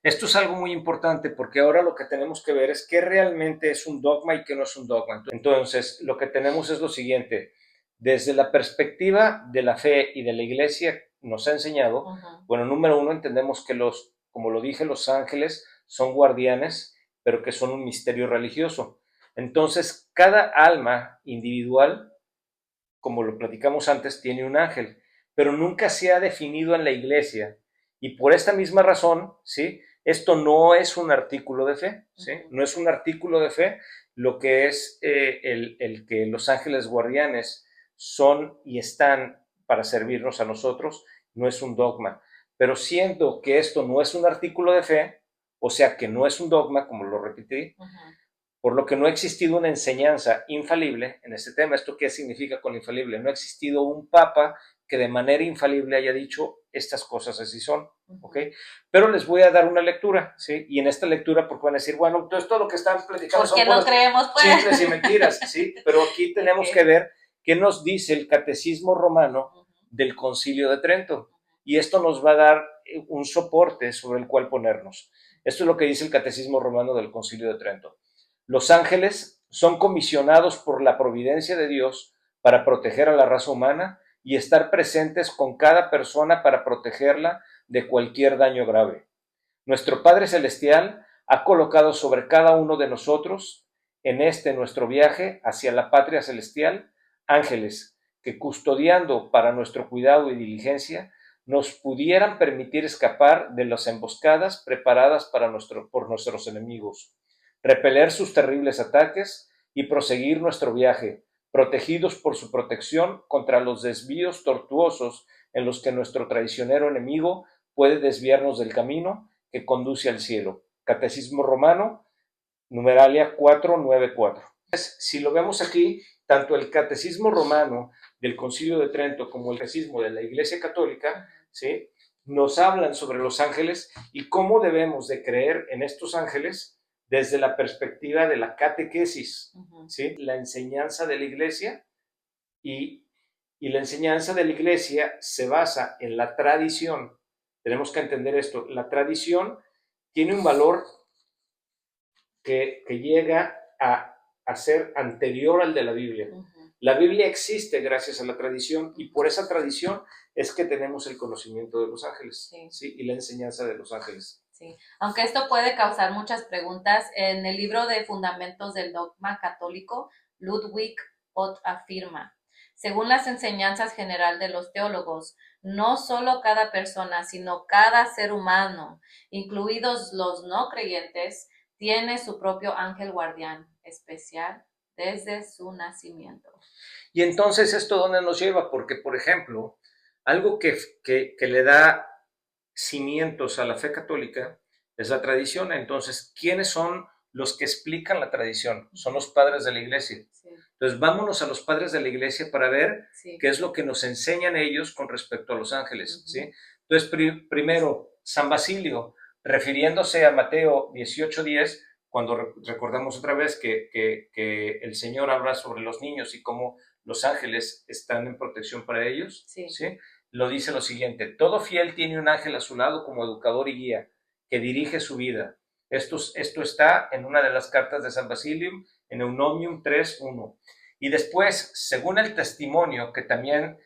Esto es algo muy importante porque ahora lo que tenemos que ver es qué realmente es un dogma y qué no es un dogma. Entonces, lo que tenemos es lo siguiente. Desde la perspectiva de la fe y de la iglesia nos ha enseñado, bueno, número uno, entendemos que como lo dije, los ángeles son guardianes, pero que son un misterio religioso. Entonces, cada alma individual, como lo platicamos antes, tiene un ángel, pero nunca se ha definido en la iglesia. Y por esta misma razón, ¿sí? Esto no es un artículo de fe, ¿sí? No es un artículo de fe lo que es el que los ángeles guardianes son y están para servirnos a nosotros, no es un dogma. Pero siendo que esto no es un artículo de fe, o sea que no es un dogma, como lo repetí, por lo que no ha existido una enseñanza infalible en este tema. ¿Esto qué significa con infalible? No ha existido un papa que de manera infalible haya dicho estas cosas así son, ¿ok? Pero les voy a dar una lectura, ¿sí? Y en esta lectura, porque van a decir, bueno, entonces todo lo que están platicando son no creemos, pues? Simples y mentiras, ¿sí? Pero aquí tenemos que ver qué nos dice el Catecismo Romano del Concilio de Trento. Y esto nos va a dar un soporte sobre el cual ponernos. Esto es lo que dice el Catecismo Romano del Concilio de Trento. Los ángeles son comisionados por la providencia de Dios para proteger a la raza humana y estar presentes con cada persona para protegerla de cualquier daño grave. Nuestro Padre Celestial ha colocado sobre cada uno de nosotros, en nuestro viaje hacia la patria celestial, ángeles que, custodiando para nuestro cuidado y diligencia, nos pudieran permitir escapar de las emboscadas preparadas por nuestros enemigos, repeler sus terribles ataques y proseguir nuestro viaje, protegidos por su protección contra los desvíos tortuosos en los que nuestro traicionero enemigo puede desviarnos del camino que conduce al cielo. Catecismo Romano, numeralia 494. Si lo vemos aquí, tanto el Catecismo Romano del Concilio de Trento como el Catecismo de la Iglesia Católica, ¿sí?, nos hablan sobre los ángeles y cómo debemos de creer en estos ángeles desde la perspectiva de la catequesis, ¿sí?, la enseñanza de la iglesia, y la enseñanza de la iglesia se basa en la tradición. Tenemos que entender esto. La tradición tiene un valor que llega a ser anterior al de la Biblia. La Biblia existe gracias a la tradición y por esa tradición es que tenemos el conocimiento de los ángeles, ¿sí? Y la enseñanza de los ángeles. Sí, aunque esto puede causar muchas preguntas, en el libro de Fundamentos del Dogma Católico, Ludwig Ott afirma, según las enseñanzas generales de los teólogos, no solo cada persona, sino cada ser humano, incluidos los no creyentes, tiene su propio ángel guardián especial desde su nacimiento. Y entonces, ¿esto dónde nos lleva? Porque, por ejemplo, algo que le da cimientos a la fe católica es la tradición. Entonces, ¿quiénes son los que explican la tradición? Son los padres de la iglesia. Sí. Entonces, vámonos a los padres de la iglesia para ver qué es lo que nos enseñan ellos con respecto a los ángeles. ¿Sí? Entonces, primero, San Basilio, refiriéndose a Mateo 18:10, cuando recordamos otra vez que el Señor habla sobre los niños y cómo los ángeles están en protección para ellos, ¿sí? Lo dice lo siguiente: todo fiel tiene un ángel a su lado como educador y guía, que dirige su vida. Esto está en una de las cartas de San Basilio, en Eunomium 3:1. Y después, según el testimonio que también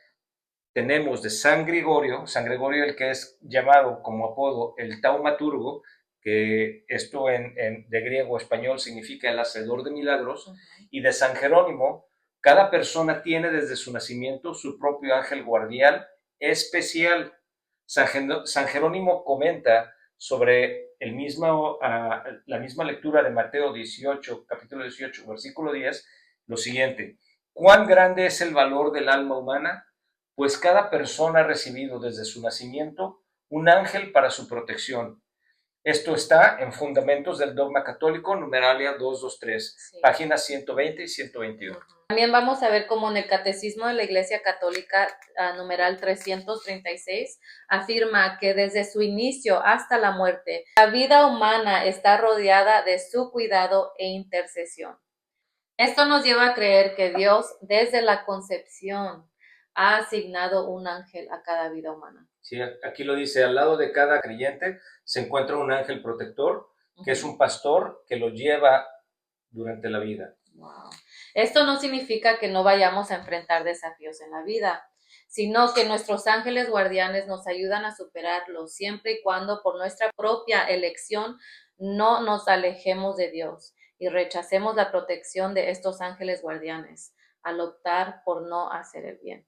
tenemos de San Gregorio el que es llamado como apodo el taumaturgo, que esto de griego a español significa el hacedor de milagros, y de San Jerónimo, cada persona tiene desde su nacimiento su propio ángel guardián especial. San Jerónimo comenta sobre la misma lectura de Mateo 18, capítulo 18, versículo 10, lo siguiente: ¿cuán grande es el valor del alma humana? Pues cada persona ha recibido desde su nacimiento un ángel para su protección. Esto está en Fundamentos del Dogma Católico, Numeralia 223, sí. Páginas 120 y 121. También vamos a ver cómo en el Catecismo de la Iglesia Católica, numeral 336, afirma que desde su inicio hasta la muerte, la vida humana está rodeada de su cuidado e intercesión. Esto nos lleva a creer que Dios, desde la concepción, ha asignado un ángel a cada vida humana. Sí, aquí lo dice, al lado de cada creyente se encuentra un ángel protector, que es un pastor que lo lleva durante la vida. Wow. Esto no significa que no vayamos a enfrentar desafíos en la vida, sino que nuestros ángeles guardianes nos ayudan a superarlos siempre y cuando por nuestra propia elección no nos alejemos de Dios y rechacemos la protección de estos ángeles guardianes al optar por no hacer el bien.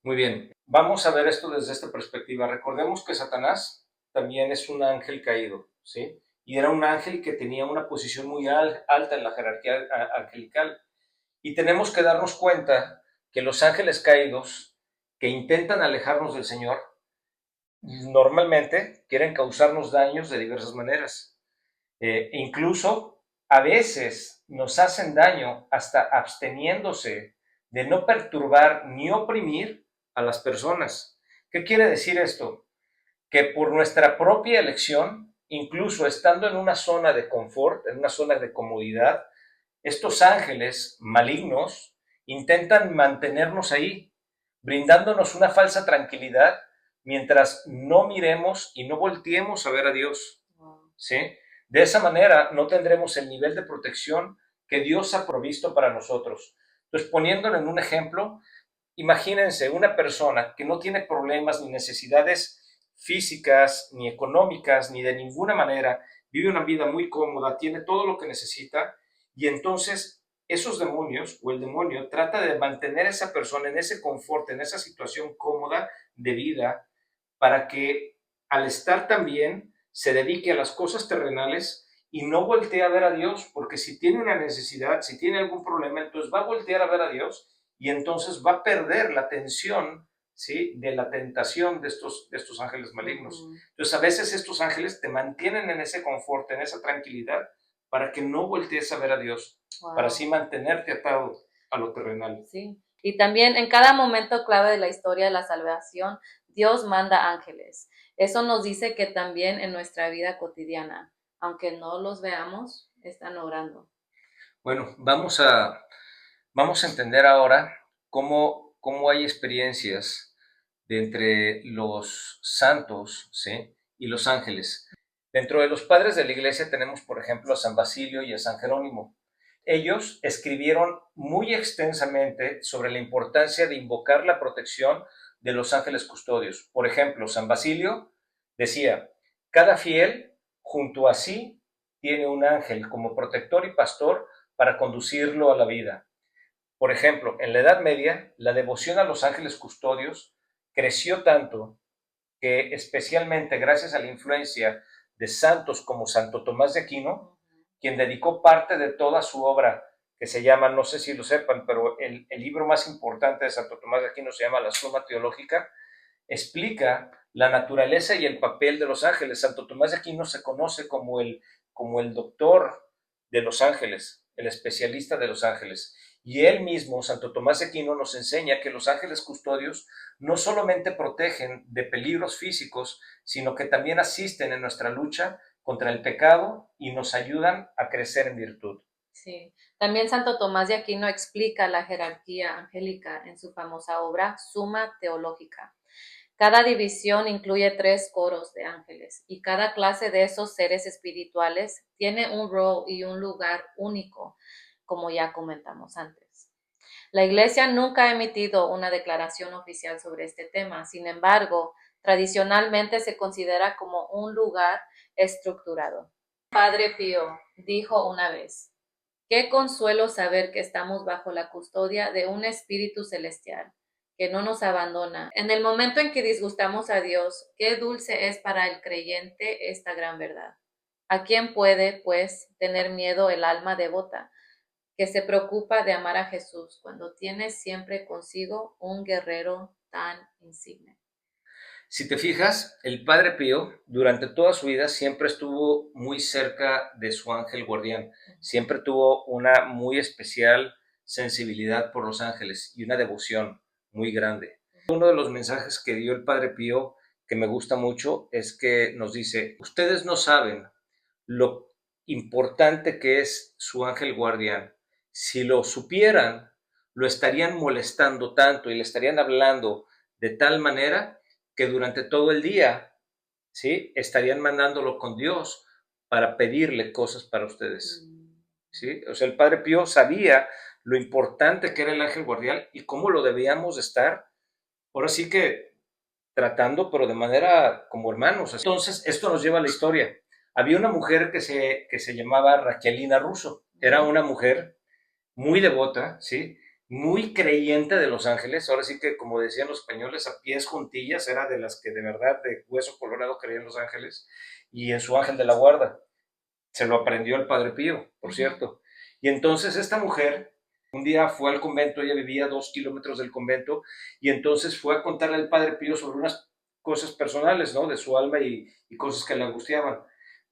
Muy bien, vamos a ver esto desde esta perspectiva. Recordemos que Satanás también es un ángel caído, ¿sí? Y era un ángel que tenía una posición muy alta en la jerarquía angelical. Y tenemos que darnos cuenta que los ángeles caídos que intentan alejarnos del Señor normalmente quieren causarnos daños de diversas maneras. Incluso a veces nos hacen daño hasta absteniéndose de no perturbar ni oprimir a las personas. ¿Qué quiere decir esto? Que por nuestra propia elección, incluso estando en una zona de confort, en una zona de comodidad, estos ángeles malignos intentan mantenernos ahí, brindándonos una falsa tranquilidad mientras no miremos y no volteemos a ver a Dios, ¿sí? De esa manera no tendremos el nivel de protección que Dios ha provisto para nosotros. Entonces, poniéndolo en un ejemplo, imagínense una persona que no tiene problemas ni necesidades físicas, ni económicas, ni de ninguna manera, vive una vida muy cómoda, tiene todo lo que necesita, y entonces esos demonios o el demonio trata de mantener a esa persona en ese confort, en esa situación cómoda de vida, para que al estar tan bien se dedique a las cosas terrenales y no voltee a ver a Dios, porque si tiene una necesidad, si tiene algún problema, entonces va a voltear a ver a Dios y entonces va a perder la atención, ¿sí?, de la tentación de estos ángeles malignos. Entonces a veces estos ángeles te mantienen en ese confort, en esa tranquilidad, para que no voltees a ver a Dios, para así mantenerte atado a lo terrenal. Sí. Y también en cada momento clave de la historia de la salvación, Dios manda ángeles. Eso nos dice que también en nuestra vida cotidiana, aunque no los veamos, están obrando. Bueno, vamos a entender ahora cómo hay experiencias de entre los santos, ¿sí?, y los ángeles. Dentro de los padres de la iglesia tenemos, por ejemplo, a San Basilio y a San Jerónimo. Ellos escribieron muy extensamente sobre la importancia de invocar la protección de los ángeles custodios. Por ejemplo, San Basilio decía, cada fiel junto a sí tiene un ángel como protector y pastor para conducirlo a la vida. Por ejemplo, en la Edad Media, la devoción a los ángeles custodios creció tanto que, especialmente gracias a la influencia de santos como Santo Tomás de Aquino, quien dedicó parte de toda su obra, que se llama, no sé si lo sepan, pero el libro más importante de Santo Tomás de Aquino se llama La Suma Teológica, explica la naturaleza y el papel de los ángeles. Santo Tomás de Aquino se conoce como el doctor de los ángeles, el especialista de los ángeles. Y él mismo, Santo Tomás de Aquino, nos enseña que los ángeles custodios no solamente protegen de peligros físicos, sino que también asisten en nuestra lucha contra el pecado y nos ayudan a crecer en virtud. Sí. También Santo Tomás de Aquino explica la jerarquía angélica en su famosa obra Suma Teológica. Cada división incluye 3 coros de ángeles y cada clase de esos seres espirituales tiene un rol y un lugar único, como ya comentamos antes. La Iglesia nunca ha emitido una declaración oficial sobre este tema, sin embargo, tradicionalmente se considera como un lugar estructurado. Padre Pío dijo una vez, qué consuelo saber que estamos bajo la custodia de un Espíritu Celestial, que no nos abandona. En el momento en que disgustamos a Dios, qué dulce es para el creyente esta gran verdad. ¿A quién puede, pues, tener miedo el alma devota, que se preocupa de amar a Jesús cuando tiene siempre consigo un guerrero tan insigne? Si te fijas, el Padre Pío durante toda su vida siempre estuvo muy cerca de su ángel guardián. Siempre tuvo una muy especial sensibilidad por los ángeles y una devoción muy grande. Uno de los mensajes que dio el Padre Pío que me gusta mucho es que nos dice, ustedes no saben lo importante que es su ángel guardián. Si lo supieran, lo estarían molestando tanto y le estarían hablando de tal manera que durante todo el día, ¿sí? Estarían mandándolo con Dios para pedirle cosas para ustedes, ¿sí? O sea, el Padre Pío sabía lo importante que era el ángel guardián y cómo lo debíamos estar, ahora sí que tratando, pero de manera como hermanos. Entonces, esto nos lleva a la historia. Había una mujer que se llamaba Raquelina Russo. Era una mujer muy devota, ¿sí? Muy creyente de los ángeles. Ahora sí que, como decían los españoles, a pies juntillas, era de las que de verdad, de hueso colorado, creían los ángeles. Y en su ángel de la guarda. Se lo aprendió el Padre Pío, por cierto. Y entonces esta mujer un día fue al convento, ella vivía a 2 kilómetros del convento, y entonces fue a contarle al Padre Pío sobre unas cosas personales, ¿no? De su alma y cosas que le angustiaban.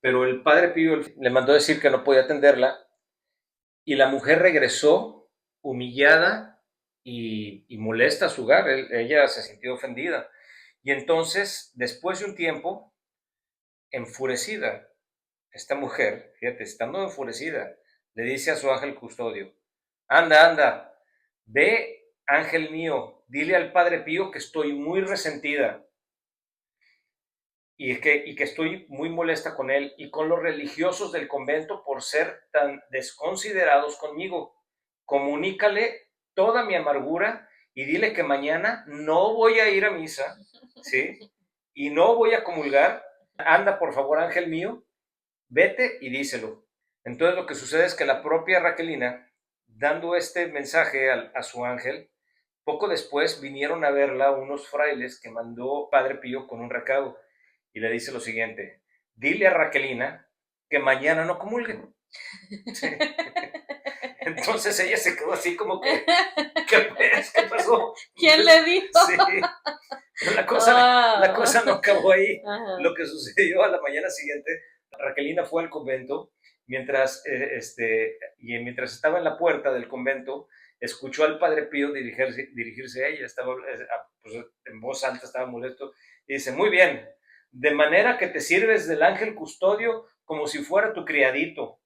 Pero el Padre Pío le mandó decir que no podía atenderla, y la mujer regresó humillada y molesta a su hogar. Ella se sintió ofendida. Y entonces, después de un tiempo, enfurecida, esta mujer, fíjate, estando enfurecida, le dice a su ángel custodio, anda, anda, ve, ángel mío, dile al Padre Pío que estoy muy resentida y que estoy muy molesta con él y con los religiosos del convento por ser tan desconsiderados conmigo. Comunícale toda mi amargura y dile que mañana no voy a ir a misa, ¿sí? Y no voy a comulgar. Anda, por favor, ángel mío, vete y díselo. Entonces lo que sucede es que la propia Raquelina, dando este mensaje a su ángel, poco después vinieron a verla unos frailes que mandó Padre Pío con un recado y le dice lo siguiente, dile a Raquelina que mañana no comulgue. Sí. Entonces ella se quedó así como que, ¿qué pasó? ¿Quién le dijo? Sí. Pero la cosa no acabó ahí. Ajá. Lo que sucedió a la mañana siguiente, Raquelina fue al convento mientras estaba en la puerta del convento, escuchó al Padre Pío dirigirse a ella, estaba pues, en voz alta, estaba molesto, y dice, muy bien, de manera que te sirves del ángel custodio como si fuera tu criadito.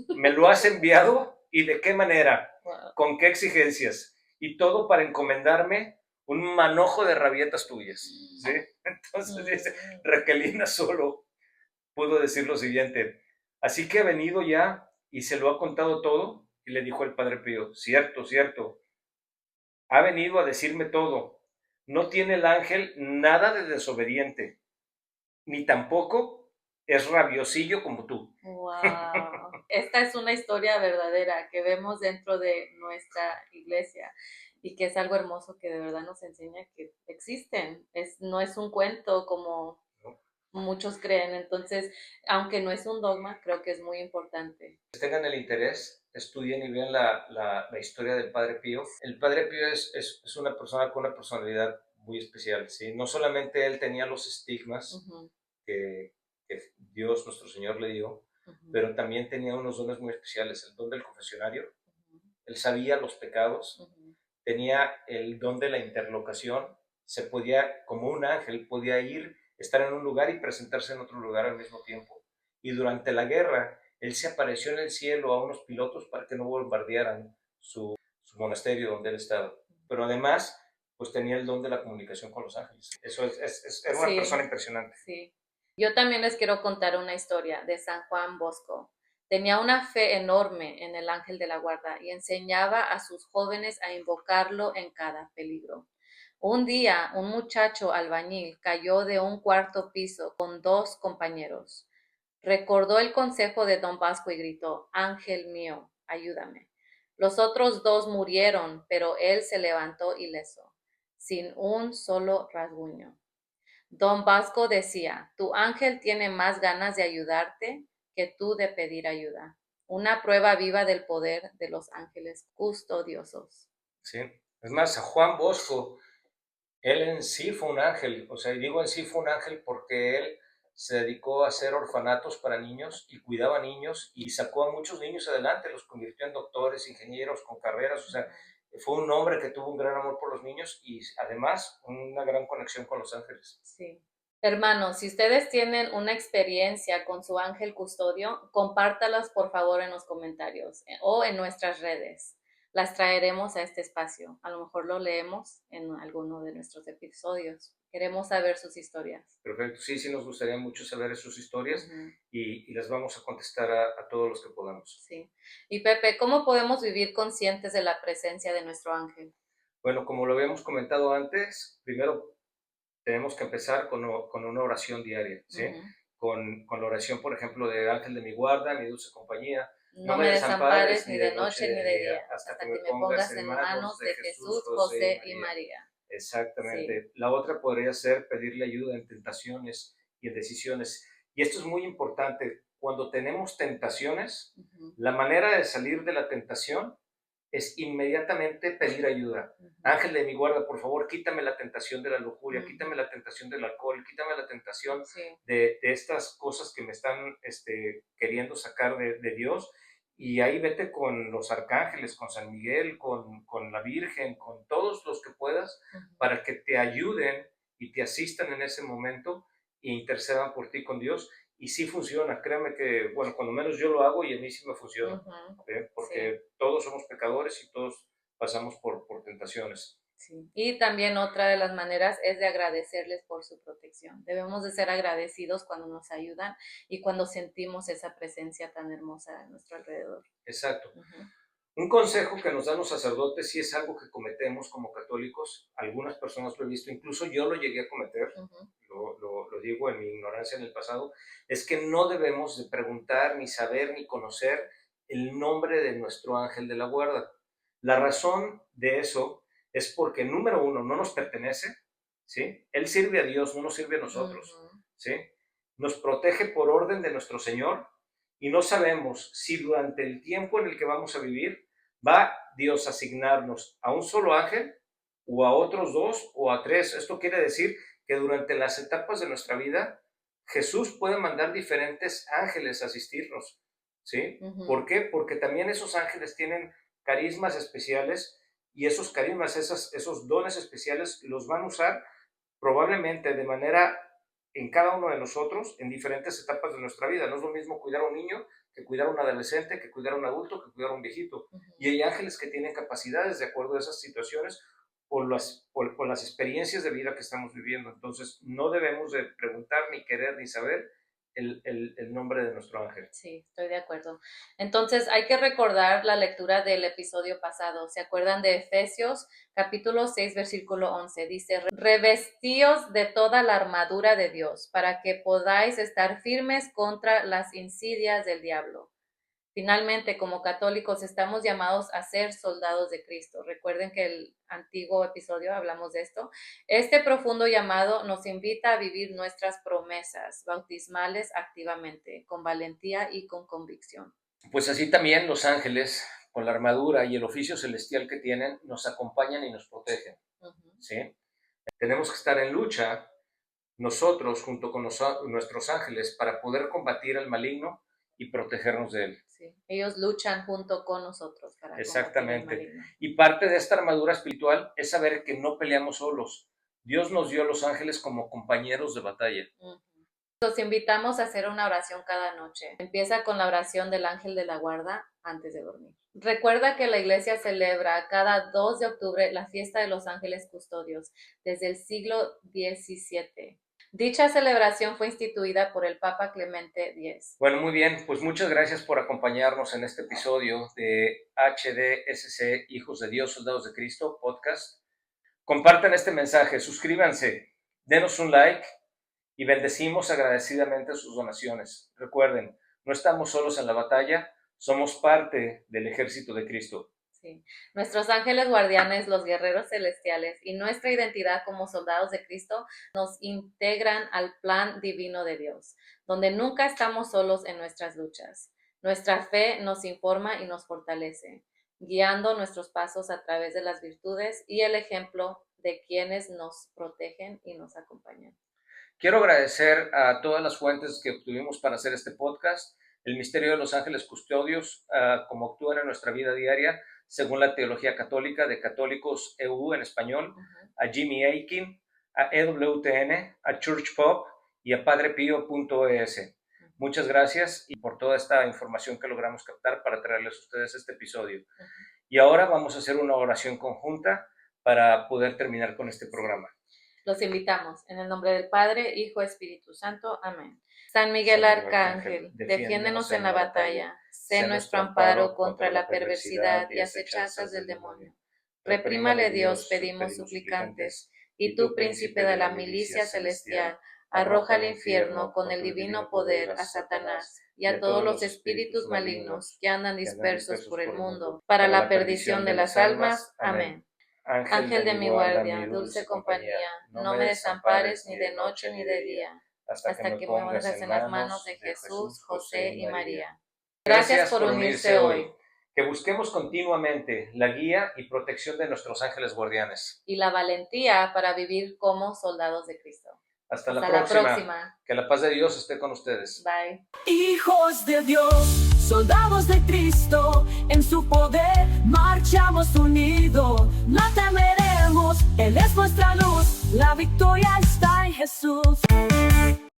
¿Me lo has enviado? ¿Y de qué manera? Wow. ¿Con qué exigencias? Y todo para encomendarme un manojo de rabietas tuyas, ¿sí? Entonces dice, Raquelina solo pudo decir lo siguiente, así que ha venido ya y se lo ha contado todo, y le dijo el Padre Pío, cierto, cierto, ha venido a decirme todo, no tiene el ángel nada de desobediente, ni tampoco es rabiosillo como tú. Wow. Esta es una historia verdadera que vemos dentro de nuestra iglesia y que es algo hermoso que de verdad nos enseña que existen. No es un cuento como muchos creen. Entonces, aunque no es un dogma, creo que es muy importante. Tengan el interés, estudien y vean la historia del Padre Pío. El Padre Pío es una persona con una personalidad muy especial, ¿sí? No solamente él tenía los estigmas que Dios, nuestro Señor, le dio, pero también tenía unos dones muy especiales, el don del confesionario, él sabía los pecados, tenía el don de la interlocución, se podía, como un ángel, podía estar en un lugar y presentarse en otro lugar al mismo tiempo. Y durante la guerra, él se apareció en el cielo a unos pilotos para que no bombardearan su monasterio donde él estaba. Pero además, pues tenía el don de la comunicación con los ángeles. Eso era una persona impresionante. Sí. Yo también les quiero contar una historia de San Juan Bosco. Tenía una fe enorme en el ángel de la guarda y enseñaba a sus jóvenes a invocarlo en cada peligro. Un día, un muchacho albañil cayó de un cuarto piso con 2 compañeros. Recordó el consejo de don Bosco y gritó, ángel mío, ayúdame. Los otros 2 murieron, pero él se levantó ileso, sin un solo rasguño. Don Bosco decía, tu ángel tiene más ganas de ayudarte que tú de pedir ayuda. Una prueba viva del poder de los ángeles custodiosos. Sí, es más, a Juan Bosco, Él en sí fue un ángel, o sea, digo en sí fue un ángel porque él se dedicó a hacer orfanatos para niños y cuidaba niños y sacó a muchos niños adelante, los convirtió en doctores, ingenieros con carreras, o sea, fue un hombre que tuvo un gran amor por los niños y además una gran conexión con los ángeles. Sí. Hermanos, si ustedes tienen una experiencia con su ángel custodio, compártalas por favor en los comentarios o en nuestras redes. Las traeremos a este espacio. A lo mejor lo leemos en alguno de nuestros episodios. Queremos saber sus historias. Perfecto, sí, nos gustaría mucho saber sus historias y las vamos a contestar a todos los que podamos. Sí. Y Pepe, ¿cómo podemos vivir conscientes de la presencia de nuestro ángel? Bueno, como lo habíamos comentado antes, primero tenemos que empezar con una oración diaria, ¿sí? Con la oración, por ejemplo, de Ángel de mi guarda, mi dulce compañía. No me desampares ni de noche ni de día, hasta que me pongas en manos de Jesús, José y María. Exactamente. Sí. La otra podría ser pedirle ayuda en tentaciones y en decisiones. Y esto es muy importante. Cuando tenemos tentaciones, la manera de salir de la tentación es inmediatamente pedir ayuda. Ángel de mi guarda, por favor, quítame la tentación de la lujuria, quítame la tentación del alcohol, quítame la tentación de estas cosas que me están queriendo sacar de Dios. Y ahí vete con los arcángeles, con San Miguel, con la Virgen, con todos los que puedas, para que te ayuden y te asistan en ese momento e intercedan por ti con Dios. Y sí funciona, créanme que, bueno, cuando menos yo lo hago y a mí sí me funciona, porque todos somos pecadores y todos pasamos por tentaciones. Sí. Y también otra de las maneras es de agradecerles por su protección. Debemos de ser agradecidos cuando nos ayudan y cuando sentimos esa presencia tan hermosa a nuestro alrededor. Exacto. Un consejo que nos dan los sacerdotes, si es algo que cometemos como católicos, algunas personas lo he visto, incluso yo lo llegué a cometer, lo digo en mi ignorancia en el pasado, es que no debemos de preguntar, ni saber, ni conocer el nombre de nuestro ángel de la guarda. La razón de eso es porque, número uno, no nos pertenece, ¿sí? Él sirve a Dios, no nos sirve a nosotros, ¿sí? Nos protege por orden de nuestro Señor y no sabemos si durante el tiempo en el que vamos a vivir va Dios a asignarnos a un solo ángel o a otros dos o a tres. Esto quiere decir que durante las etapas de nuestra vida Jesús puede mandar diferentes ángeles a asistirnos, ¿sí? ¿Por qué? Porque también esos ángeles tienen carismas especiales y esos carismas, esos dones especiales los van a usar probablemente de manera en cada uno de nosotros en diferentes etapas de nuestra vida. No es lo mismo cuidar a un niño que cuidar a un adolescente, que cuidar a un adulto, que cuidar a un viejito. Y hay ángeles que tienen capacidades de acuerdo a esas situaciones por las experiencias de vida que estamos viviendo. Entonces, no debemos de preguntar, ni querer, ni saber el nombre de nuestro ángel. Sí, estoy de acuerdo. Entonces, hay que recordar la lectura del episodio pasado. ¿Se acuerdan de Efesios, capítulo 6, versículo 11? Dice, revestíos de toda la armadura de Dios, para que podáis estar firmes contra las insidias del diablo. Finalmente, como católicos, estamos llamados a ser soldados de Cristo. Recuerden que el antiguo episodio hablamos de esto. Este profundo llamado nos invita a vivir nuestras promesas bautismales activamente, con valentía y con convicción. Pues así también los ángeles, con la armadura y el oficio celestial que tienen, nos acompañan y nos protegen. ¿Sí? Tenemos que estar en lucha nosotros junto con nuestros ángeles para poder combatir al maligno y protegernos de él. Sí, ellos luchan junto con nosotros para exactamente. Y parte de esta armadura espiritual es saber que no peleamos solos. Dios nos dio a los ángeles como compañeros de batalla. Los invitamos a hacer una oración cada noche. Empieza con la oración del ángel de la guarda antes de dormir. Recuerda que la iglesia celebra cada 2 de octubre la fiesta de los ángeles custodios desde el siglo XVII. Dicha celebración fue instituida por el Papa Clemente X. Bueno, muy bien, pues muchas gracias por acompañarnos en este episodio de HDSC, Hijos de Dios, Soldados de Cristo, podcast. Compartan este mensaje, suscríbanse, denos un like y bendecimos agradecidamente sus donaciones. Recuerden, no estamos solos en la batalla, somos parte del ejército de Cristo. Sí. Nuestros ángeles guardianes, los guerreros celestiales y nuestra identidad como soldados de Cristo nos integran al plan divino de Dios, donde nunca estamos solos en nuestras luchas. Nuestra fe nos informa y nos fortalece, guiando nuestros pasos a través de las virtudes y el ejemplo de quienes nos protegen y nos acompañan. Quiero agradecer a todas las fuentes que obtuvimos para hacer este podcast, el Misterio de los Ángeles Custodios, como actúan en nuestra vida diaria, según la teología católica de Católicos EU en español, a Jimmy Aiken, a EWTN, a Church Pop y a PadrePío.es. Muchas gracias y por toda esta información que logramos captar para traerles a ustedes este episodio. Y ahora vamos a hacer una oración conjunta para poder terminar con este programa. Los invitamos en el nombre del Padre, Hijo, Espíritu Santo. Amén. San Miguel Arcángel, defiéndenos en la batalla. Sé nuestro amparo contra la perversidad y acechanzas del demonio. Reprímale Dios, pedimos suplicantes. Y tú, príncipe de la milicia celestial, arroja al infierno con el divino poder a Satanás y a todos los espíritus malignos que andan dispersos por el mundo, para la perdición de las almas. Amén. Ángel de mi guardia, dulce compañía, no me desampares ni de noche ni de día, hasta que me pongas en las manos de Jesús, José y María. Gracias por unirse hoy. Que busquemos continuamente la guía y protección de nuestros ángeles guardianes. Y la valentía para vivir como soldados de Cristo. Hasta la próxima. Que la paz de Dios esté con ustedes. Bye. Hijos de Dios, soldados de Cristo, en su poder marchamos unidos. No temeremos, Él es nuestra luz, la victoria está en Jesús.